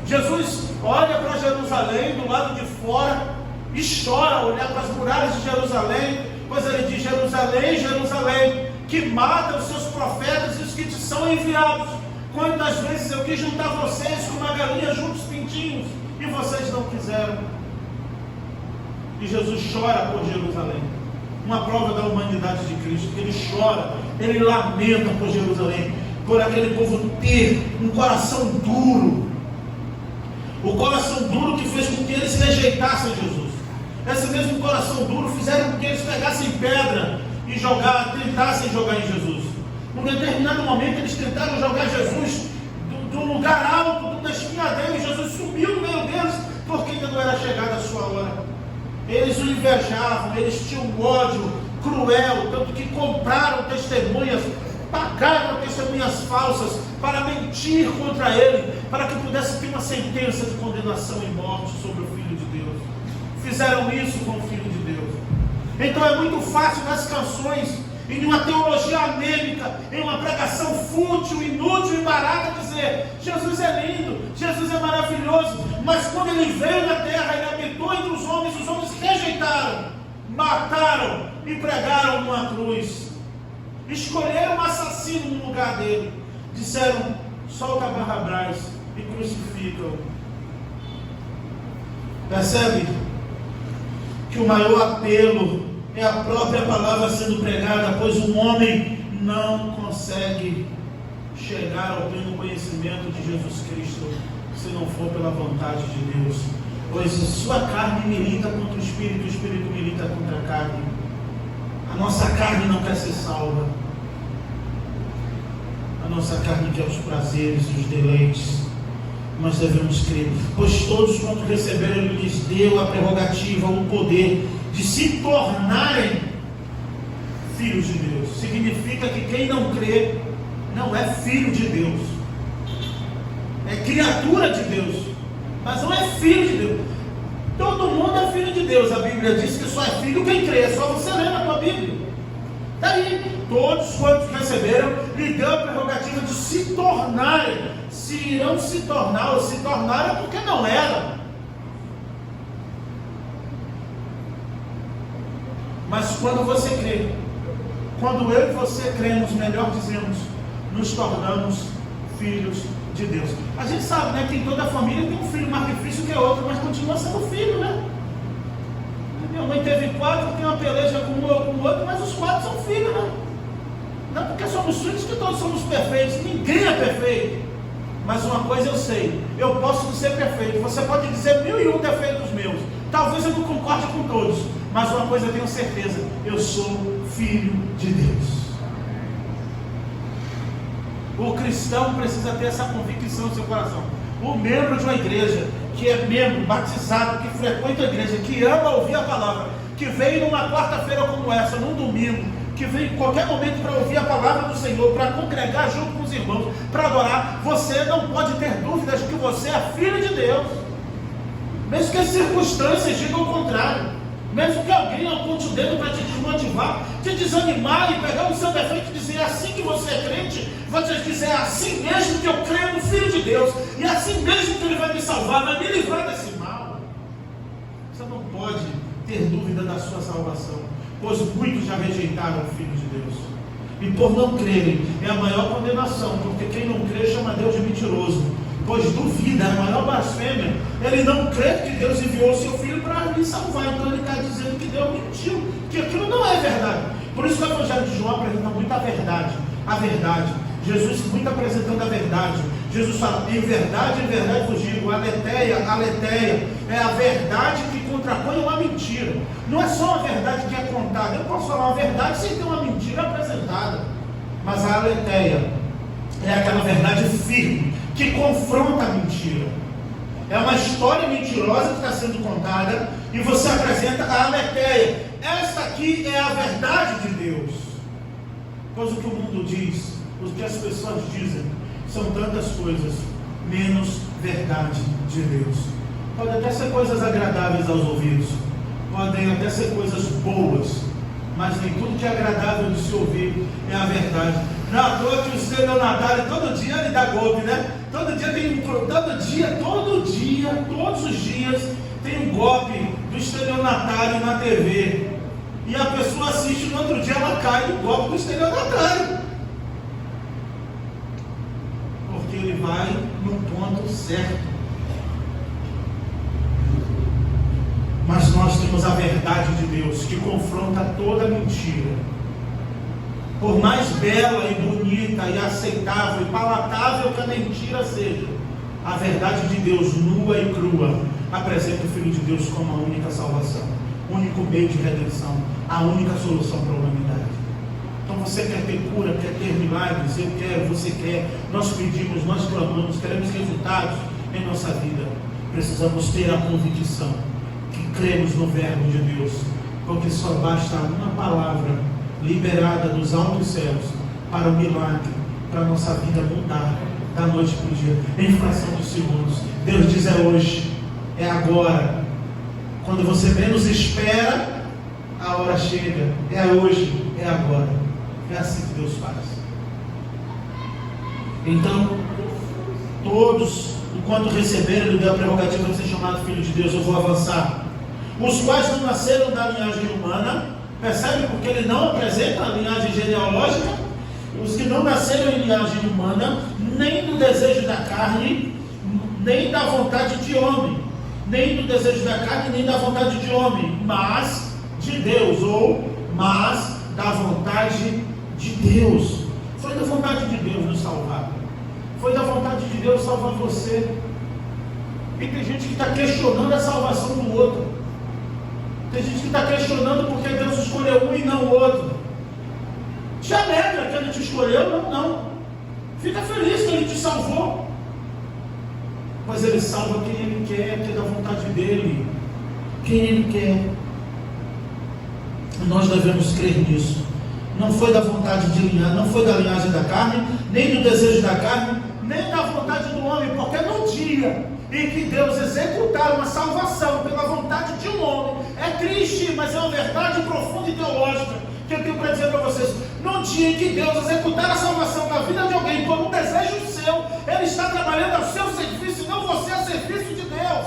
Jesus olha para Jerusalém do lado de fora e chora, olhar para as muralhas de Jerusalém, pois ele diz: Jerusalém, Jerusalém, que mata os seus profetas e os que te são enviados. Quantas vezes eu quis juntar vocês com uma galinha junto os pintinhos, e vocês não quiseram. E Jesus chora por Jerusalém. Uma prova da humanidade de Cristo, que ele chora, ele lamenta por Jerusalém, por aquele povo ter um coração duro. O coração duro que fez com que eles rejeitassem Jesus. Esse mesmo coração duro fizeram com que eles pegassem pedra e tentassem jogar em Jesus. Num determinado momento eles tentaram jogar Jesus do lugar alto, da espinhadeira, e Jesus subiu no meio deles, porque ainda não era chegada a sua hora. Eles o invejavam, eles tinham um ódio cruel, tanto que compraram testemunhas, pagaram testemunhas falsas para mentir contra ele, para que pudesse ter uma sentença de condenação e morte sobre o Filho de Deus. Fizeram isso com o Filho de Deus. Então é muito fácil nas canções, em uma teologia anêmica, em uma pregação fútil, inútil e barata, dizer: Jesus é lindo, Jesus é maravilhoso, mas quando ele veio na terra, ele habitou entre os homens rejeitaram, mataram e pregaram numa cruz, escolheram um assassino no lugar dele, disseram: solta Barrabás e crucificam. Percebe que o maior apelo é a própria palavra sendo pregada, pois o homem não consegue chegar ao pleno conhecimento de Jesus Cristo se não for pela vontade de Deus. Pois a sua carne milita contra o Espírito milita contra a carne. A nossa carne não quer ser salva. A nossa carne quer os prazeres, os deleites. nós devemos crer, pois todos quanto receberam, Ele lhes deu a prerrogativa, o poder de se tornarem filhos de Deus. Significa que quem não crê não é filho de Deus, é criatura de Deus, mas não é filho de Deus. Todo mundo é filho de Deus. A Bíblia diz que só é filho quem crê. É só você ler na tua Bíblia. Daí, todos quantos receberam, lhe deu a prerrogativa de se tornarem. Se irão se tornar, ou se tornaram porque não eram. Mas quando você crê, quando eu e você cremos, melhor dizemos, nos tornamos filhos de Deus. A gente sabe, né, que em toda a família tem um filho mais difícil que outro, mas continua sendo filho, né? Minha mãe teve 4, tem uma peleja com um ou com o outro, mas os 4 são filhos, né? Não porque somos filhos que todos somos perfeitos, ninguém é perfeito. Mas uma coisa eu sei, eu posso não ser perfeito, você pode dizer 1001 defeitos meus, talvez eu não concorde com todos, mas uma coisa eu tenho certeza, eu sou filho de Deus. O cristão precisa ter essa convicção no seu coração. O membro de uma igreja, que é membro, batizado, que frequenta a igreja, que ama ouvir a palavra, que veio numa quarta-feira como essa, num domingo, que veio em qualquer momento para ouvir a palavra do Senhor, para congregar junto com os irmãos, para adorar, você não pode ter dúvidas de que você é filho de Deus. Mesmo que as circunstâncias digam o contrário. Mesmo que alguém aponte o dedo para te desmotivar, te desanimar e pegar o seu defeito e dizer, é assim que você é crente, você dizer, é assim mesmo que eu creio no Filho de Deus, e é assim mesmo que Ele vai me salvar, vai me livrar desse mal. Você não pode ter dúvida da sua salvação, pois muitos já rejeitaram o Filho de Deus, e por não crerem, é a maior condenação, porque quem não crê chama Deus de mentiroso, pois duvida, é a maior blasfêmia. Ele não crê que Deus enviou o seu Filho para lhe salvar, então ele está dizendo que Deus mentiu, que aquilo não é verdade. Por isso que o Evangelho de João apresenta muito a verdade, Jesus muito apresentando a verdade. Jesus fala, em verdade vos digo, aletheia, é a verdade que contrapõe uma mentira. Não é só uma verdade que é contada, eu posso falar uma verdade sem ter uma mentira apresentada, mas a aletheia é aquela verdade firme, que confronta a mentira. É uma história mentirosa que está sendo contada, e você apresenta a aletheia. Esta aqui é a verdade de Deus. Pois o que o mundo diz, o que as pessoas dizem, são tantas coisas, menos verdade de Deus. Podem até ser coisas agradáveis aos ouvidos, podem até ser coisas boas, mas nem tudo que é agradável de se ouvir é a verdade. Não é à toa que o estelionatário todo dia ele dá golpe, né? Todo dia, todos os dias tem um golpe do estelionatário na TV. E a pessoa assiste, no outro dia ela cai no golpe do estelionatário. Porque ele vai no ponto certo. Mas nós temos a verdade de Deus que confronta toda mentira. Por mais bela e bonita e aceitável e palatável que a mentira seja, a verdade de Deus, nua e crua, apresenta o Filho de Deus como a única salvação, o único meio de redenção, a única solução para a humanidade. Então você quer ter cura, quer ter milagres, eu quero, você quer, nós pedimos, nós clamamos, queremos resultados em nossa vida. Precisamos ter a convicção que cremos no Verbo de Deus, porque só basta uma palavra liberada dos altos céus para o milagre, para a nossa vida mudar da noite para o dia, em fração de segundos. Deus diz, é hoje, é agora, quando você menos espera, a hora chega, é hoje, é agora. É assim que Deus faz. Então, todos, enquanto receberam, Ele deu a prerrogativa de ser chamado Filho de Deus. Eu vou avançar. Os quais não nasceram da linhagem humana. Percebe? Porque ele não apresenta a linhagem genealógica. Os que não nasceram em linhagem humana, nem do desejo da carne, nem da vontade de homem, nem do desejo da carne, nem da vontade de homem, mas de Deus, mas da vontade de Deus. Foi da vontade de Deus nos salvar. Foi da vontade de Deus salvar você. E tem gente que está questionando a salvação do outro. Tem gente que está questionando porque Deus escolheu um e não o outro. Te alegra que Ele te escolheu? Não. Fica feliz que Ele te salvou. pois Ele salva quem Ele quer, que é da vontade dEle, quem Ele quer. Nós devemos crer nisso. Não foi da vontade de linhagem, não foi da linhagem da carne, nem do desejo da carne, nem da vontade do homem, porque no dia em que Deus executar uma salvação pela vontade de um homem, é triste, mas é uma verdade profunda e teológica que eu tenho para dizer para vocês. No dia em que Deus executar a salvação na vida de alguém por um desejo seu, Ele está trabalhando ao seu serviço e não você a serviço de Deus.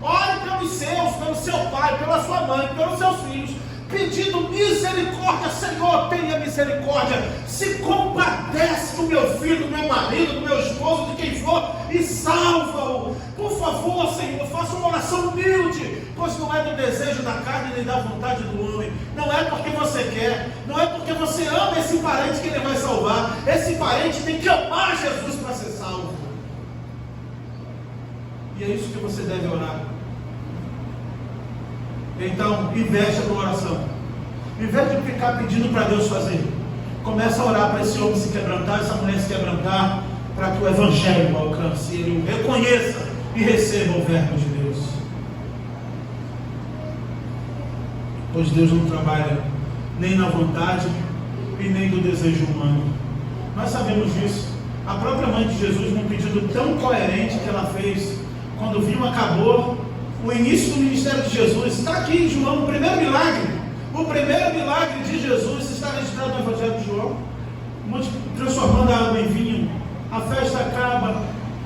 Ore pelos seus, pelo seu pai, pela sua mãe, pelos seus filhos, pedindo misericórdia. Senhor, tenha misericórdia, se compadece do meu filho, do meu marido, do meu esposo, de quem for, e salva-o. Por favor, Senhor, faça uma oração humilde, pois não é do desejo da carne nem da vontade do homem. Não é porque você quer, não é porque você ama esse parente que Ele vai salvar. Esse parente tem que amar Jesus para ser salvo. E é isso que você deve orar. Então, investe a tua oração. Em vez de ficar pedindo para Deus fazer, começa a orar para esse homem se quebrantar, essa mulher se quebrantar, para que o Evangelho alcance, ele o reconheça e receba o verbo de Deus. Pois Deus não trabalha nem na vontade e nem do desejo humano. Nós sabemos disso. A própria mãe de Jesus, num pedido tão coerente que ela fez, quando viu, acabou o início do ministério de Jesus. Está aqui em João, o primeiro milagre. O primeiro milagre de Jesus está registrado no Evangelho de João, transformando a água em vinho. A festa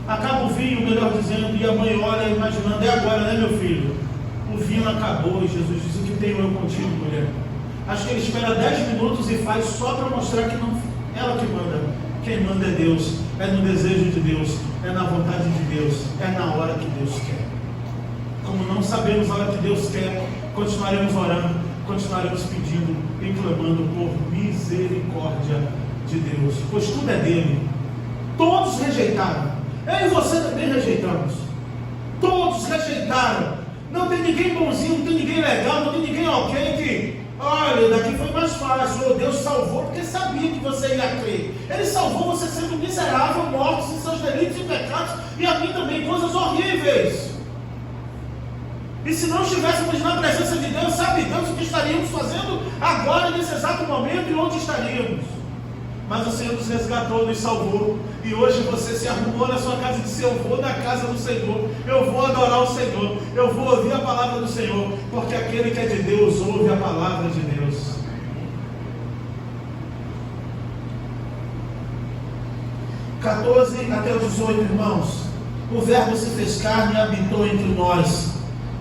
acaba o vinho, melhor dizendo, e a mãe olha imaginando, é agora, né, meu filho? O vinho acabou, e Jesus diz: o que tenho eu contigo, mulher? Acho que ele espera 10 minutos e faz só para mostrar que não é ela que manda. Quem manda é Deus, é no desejo de Deus, é na vontade de Deus, é na hora que Deus quer. Como não sabemos a hora que Deus quer, continuaremos orando, continuaremos pedindo e clamando por misericórdia de Deus, pois tudo é dele. Todos rejeitaram, eu e você também rejeitamos, todos rejeitaram. Não tem ninguém bonzinho, não tem ninguém legal, não tem ninguém ok que, olha, daqui foi mais fácil. Deus salvou porque sabia que você ia crer. Ele salvou você sendo miserável, morto em seus delitos e pecados, e a mim também, coisas horríveis. E se não estivéssemos na presença de Deus, sabe Deus o que estaríamos fazendo agora, nesse exato momento, e onde estaríamos? Mas o Senhor nos resgatou, nos salvou, e hoje você se arrumou na sua casa e disse: eu vou na casa do Senhor, eu vou adorar o Senhor, eu vou ouvir a palavra do Senhor, porque aquele que é de Deus ouve a palavra de Deus. (14 até 18), irmãos. O verbo se fez carne e habitou entre nós,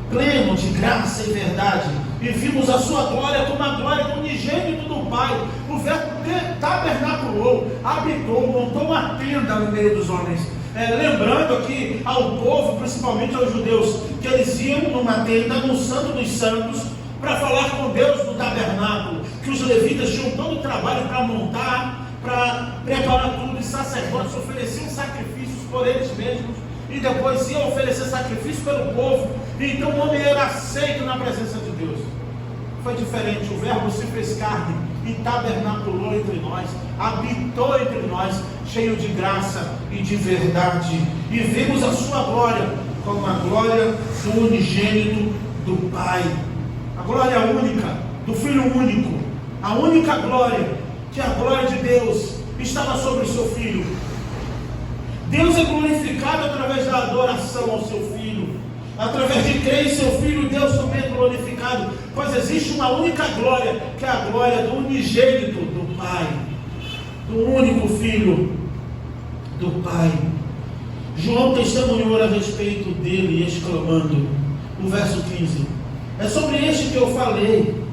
pleno de graça e verdade, e vimos a sua glória como a glória do unigênito do Pai. O verbo tabernaculou, habitou, montou uma tenda no meio dos homens. Lembrando aqui ao povo, principalmente aos judeus, que eles iam numa tenda, no Santo dos Santos, para falar com Deus no tabernáculo, que os levitas tinham todo o trabalho para montar, para preparar tudo, e sacerdotes ofereciam sacrifícios por eles mesmos, e depois iam oferecer sacrifício pelo povo. Então o homem era aceito na presença de Deus. Foi diferente, o verbo se fez carne e tabernaculou entre nós, habitou entre nós, cheio de graça e de verdade, e vimos a sua glória como a glória do unigênito do Pai, a glória única do Filho único, a única glória, que a glória de Deus estava sobre o seu Filho. Deus é glorificado através da adoração ao seu Filho. Através de crer em seu Filho, Deus também é glorificado, pois existe uma única glória, que é a glória do unigênito do Pai, do único Filho do Pai. João testemunhou a respeito dele, exclamando, o verso 15: é sobre este que eu falei,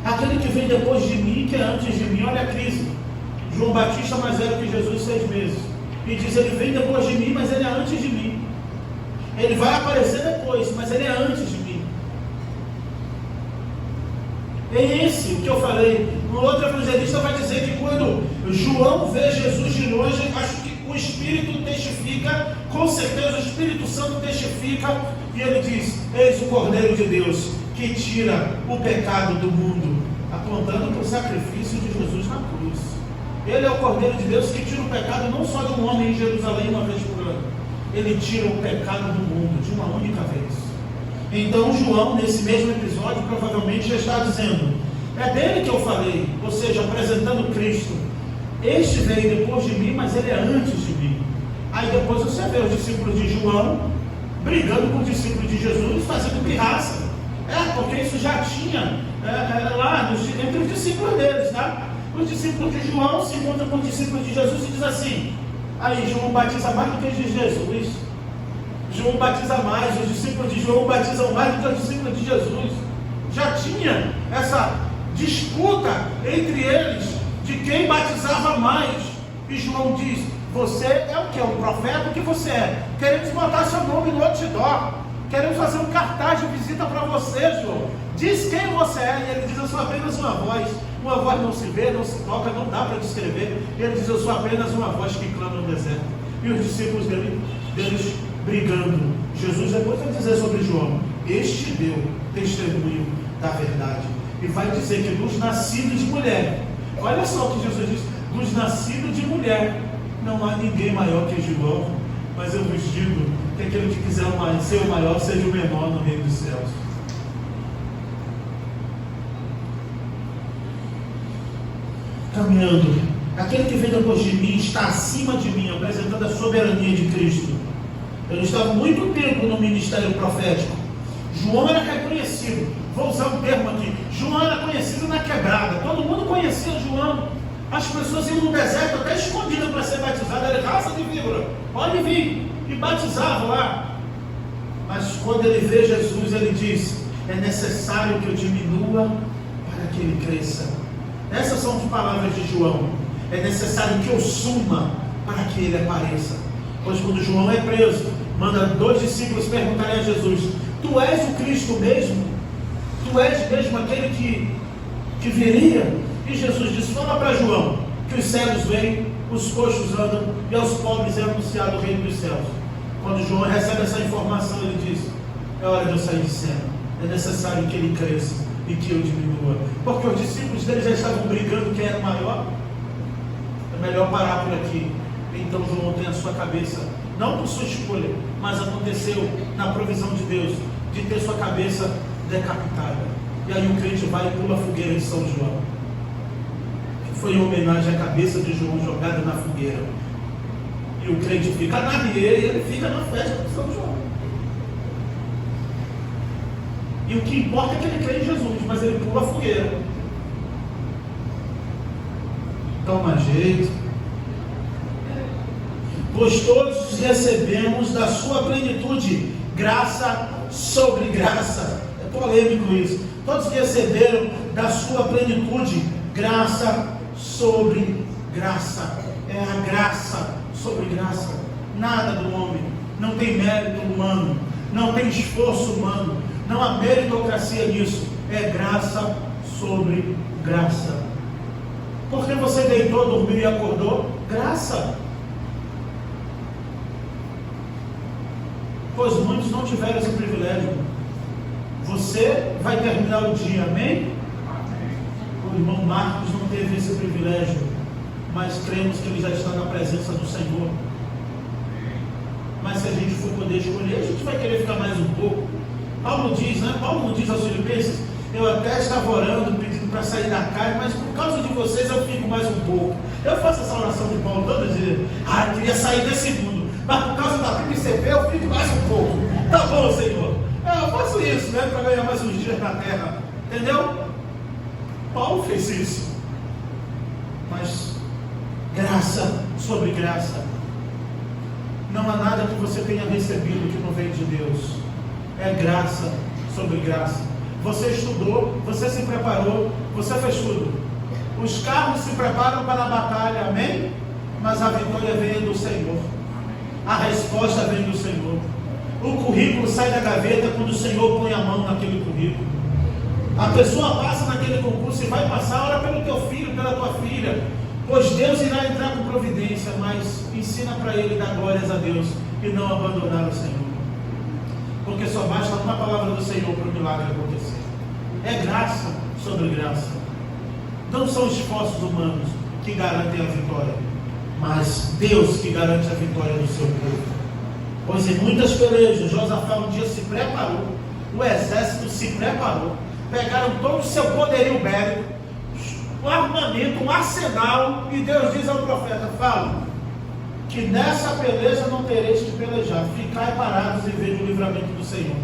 aquele que vem depois de mim, que é antes de mim. Olha a crise. João Batista mais velho que Jesus 6 meses, e diz: ele vem depois de mim, mas ele é antes de mim. Ele vai aparecer depois, mas ele é antes de mim. É esse o que eu falei. Um outro evangelista vai dizer que quando João vê Jesus de longe, acho que o Espírito testifica, com certeza o Espírito Santo testifica, e ele diz: eis o Cordeiro de Deus, que tira o pecado do mundo, apontando para o sacrifício de Jesus na cruz. Ele é o Cordeiro de Deus que tira o pecado não só de um homem em Jerusalém uma vez por ano, ele tira o pecado do mundo de uma única vez. Então João, nesse mesmo episódio, provavelmente já está dizendo: é dele que eu falei, ou seja, apresentando Cristo. Este veio depois de mim, mas ele é antes de mim. Aí depois você vê os discípulos de João brigando com os discípulos de Jesus, fazendo pirraça. Porque isso já tinha lá entre os discípulos deles, tá? Os discípulos de João se encontram com os discípulos de Jesus e diz assim: aí João batiza mais do que Jesus. João batiza mais, os discípulos de João batizam mais do que os discípulos de Jesus. Já tinha essa disputa entre eles de quem batizava mais. E João diz: você é o que? É um profeta? O que você é? Queremos botar seu nome no outdoor. Queremos fazer um cartaz de visita para você, João. Diz quem você é. E ele diz: eu sou apenas uma voz. Uma voz não se vê, não se toca, não dá para descrever. Ele diz: eu sou apenas uma voz que clama no deserto. E os discípulos deles brigando. Jesus depois vai dizer sobre João: este deu testemunho da verdade. E vai dizer que dos nascidos de mulher, olha só o que Jesus diz: dos nascidos de mulher, não há ninguém maior que João. Mas eu vos digo que aquele que quiser ser o maior, seja o menor no reino dos céus. Caminhando, aquele que vem depois de mim está acima de mim, apresentando a soberania de Cristo. Ele estava muito tempo no ministério profético. João era reconhecido, vou usar um termo aqui, João era conhecido na quebrada, todo mundo conhecia João. As pessoas iam no deserto até escondidas para ser batizado, era raça de víbora, pode vir, e batizava lá. Mas quando ele vê Jesus, ele diz: é necessário que eu diminua para que ele cresça. Essas são as palavras de João: é necessário que eu suma para que ele apareça. Pois quando João é preso, manda 2 discípulos perguntarem a Jesus: tu és o Cristo mesmo? Tu és mesmo aquele que viria? E Jesus diz: fala para João que os cegos veem, os coxos andam e aos pobres é anunciado o reino dos céus. Quando João recebe essa informação, ele diz: é hora de eu sair de cena, é necessário que ele cresça e que eu diminua. Porque os discípulos dele já estavam brigando quem era o maior. É melhor parar por aqui. Então João tem a sua cabeça, não por sua escolha, mas aconteceu na provisão de Deus, de ter sua cabeça decapitada. E aí o crente vai e pula a fogueira de São João. Foi em homenagem à cabeça de João jogada na fogueira. E o crente fica na rieira e ele fica na festa de São João. E o que importa é que ele crê em Jesus, mas ele pula a fogueira. Toma jeito. Pois todos recebemos da sua plenitude graça sobre graça. É polêmico isso. Todos receberam da sua plenitude graça sobre graça. É a graça sobre graça. Nada do homem. Não tem mérito humano. Não tem esforço humano. Não há meritocracia nisso. É graça sobre graça. Porque você deitou, dormiu e acordou? Graça. Pois muitos não tiveram esse privilégio. Você vai terminar o dia, amém? O irmão Marcos não teve esse privilégio, mas cremos que ele já está na presença do Senhor. Mas se a gente for poder escolher, a gente vai querer ficar mais um pouco. Paulo diz, né? Paulo não diz aos Filipenses: eu até estava orando, pedindo para sair da carne, mas por causa de vocês eu fico mais um pouco. Eu faço essa oração de Paulo todo dia. Eu queria sair desse mundo, mas por causa da PMCP eu fico mais um pouco. Tá bom, Senhor. Eu faço isso, né? Para ganhar mais uns dias na terra. Entendeu? Paulo fez isso. Mas graça sobre graça. Não há nada que você tenha recebido que não veio de Deus. É graça sobre graça. Você estudou, você se preparou, você fez tudo. Os carros se preparam para a batalha, amém? Mas a vitória vem do Senhor. A resposta vem do Senhor. O currículo sai da gaveta quando o Senhor põe a mão naquele currículo. A pessoa passa naquele concurso e vai passar, ora pelo teu filho, pela tua filha, pois Deus irá entrar com providência, mas ensina para ele dar glórias a Deus e não abandonar o Senhor. Porque só basta uma palavra do Senhor para o milagre acontecer. É graça sobre graça. Não são esforços humanos que garantem a vitória, mas Deus que garante a vitória do seu povo. Pois em muitas pelejas, Josafá um dia se preparou, o exército se preparou, pegaram todo o seu poderio bélico, um armamento, um arsenal, e Deus diz ao profeta: fala, que nessa peleja não tereis que pelejar, ficai parados e vede o livramento do Senhor.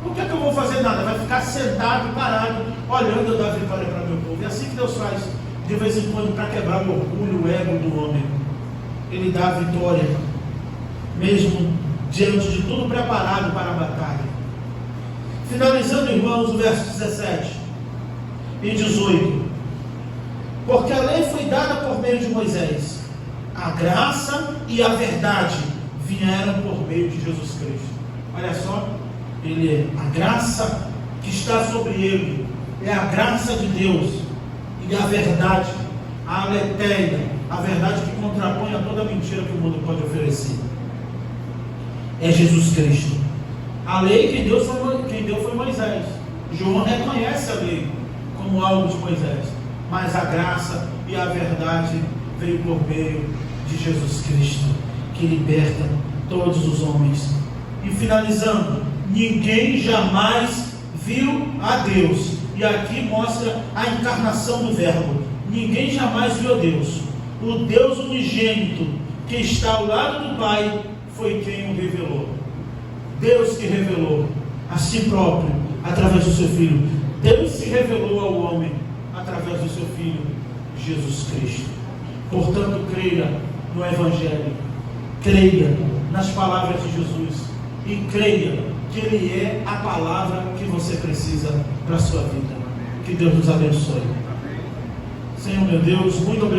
Por que eu vou fazer nada? Vai ficar sentado, parado, olhando eu dar vitória para meu povo. É assim que Deus faz, de vez em quando, para quebrar o orgulho, o ego do homem. Ele dá a vitória, mesmo diante de tudo preparado para a batalha. Finalizando, irmãos, o verso 17 e 18. Porque a lei foi dada por meio de Moisés, a graça e a verdade vieram por meio de Jesus Cristo. Olha só, a graça que está sobre ele é a graça de Deus, e a verdade, a aletheia, a verdade que contrapõe a toda mentira que o mundo pode oferecer, é Jesus Cristo. A lei quem deu foi Moisés. João reconhece a lei como algo de Moisés, mas a graça e a verdade veio por meio de Jesus Cristo, que liberta todos os homens. E finalizando, ninguém jamais viu a Deus. E aqui mostra a encarnação do Verbo. Ninguém jamais viu a Deus. O Deus unigênito que está ao lado do Pai foi quem o revelou. Deus que revelou a si próprio através do seu Filho. Deus se revelou ao homem através do seu Filho Jesus Cristo. Portanto, creia no Evangelho, creia nas palavras de Jesus e creia que Ele é a palavra que você precisa para a sua vida. Que Deus nos abençoe. Senhor meu Deus, muito obrigado.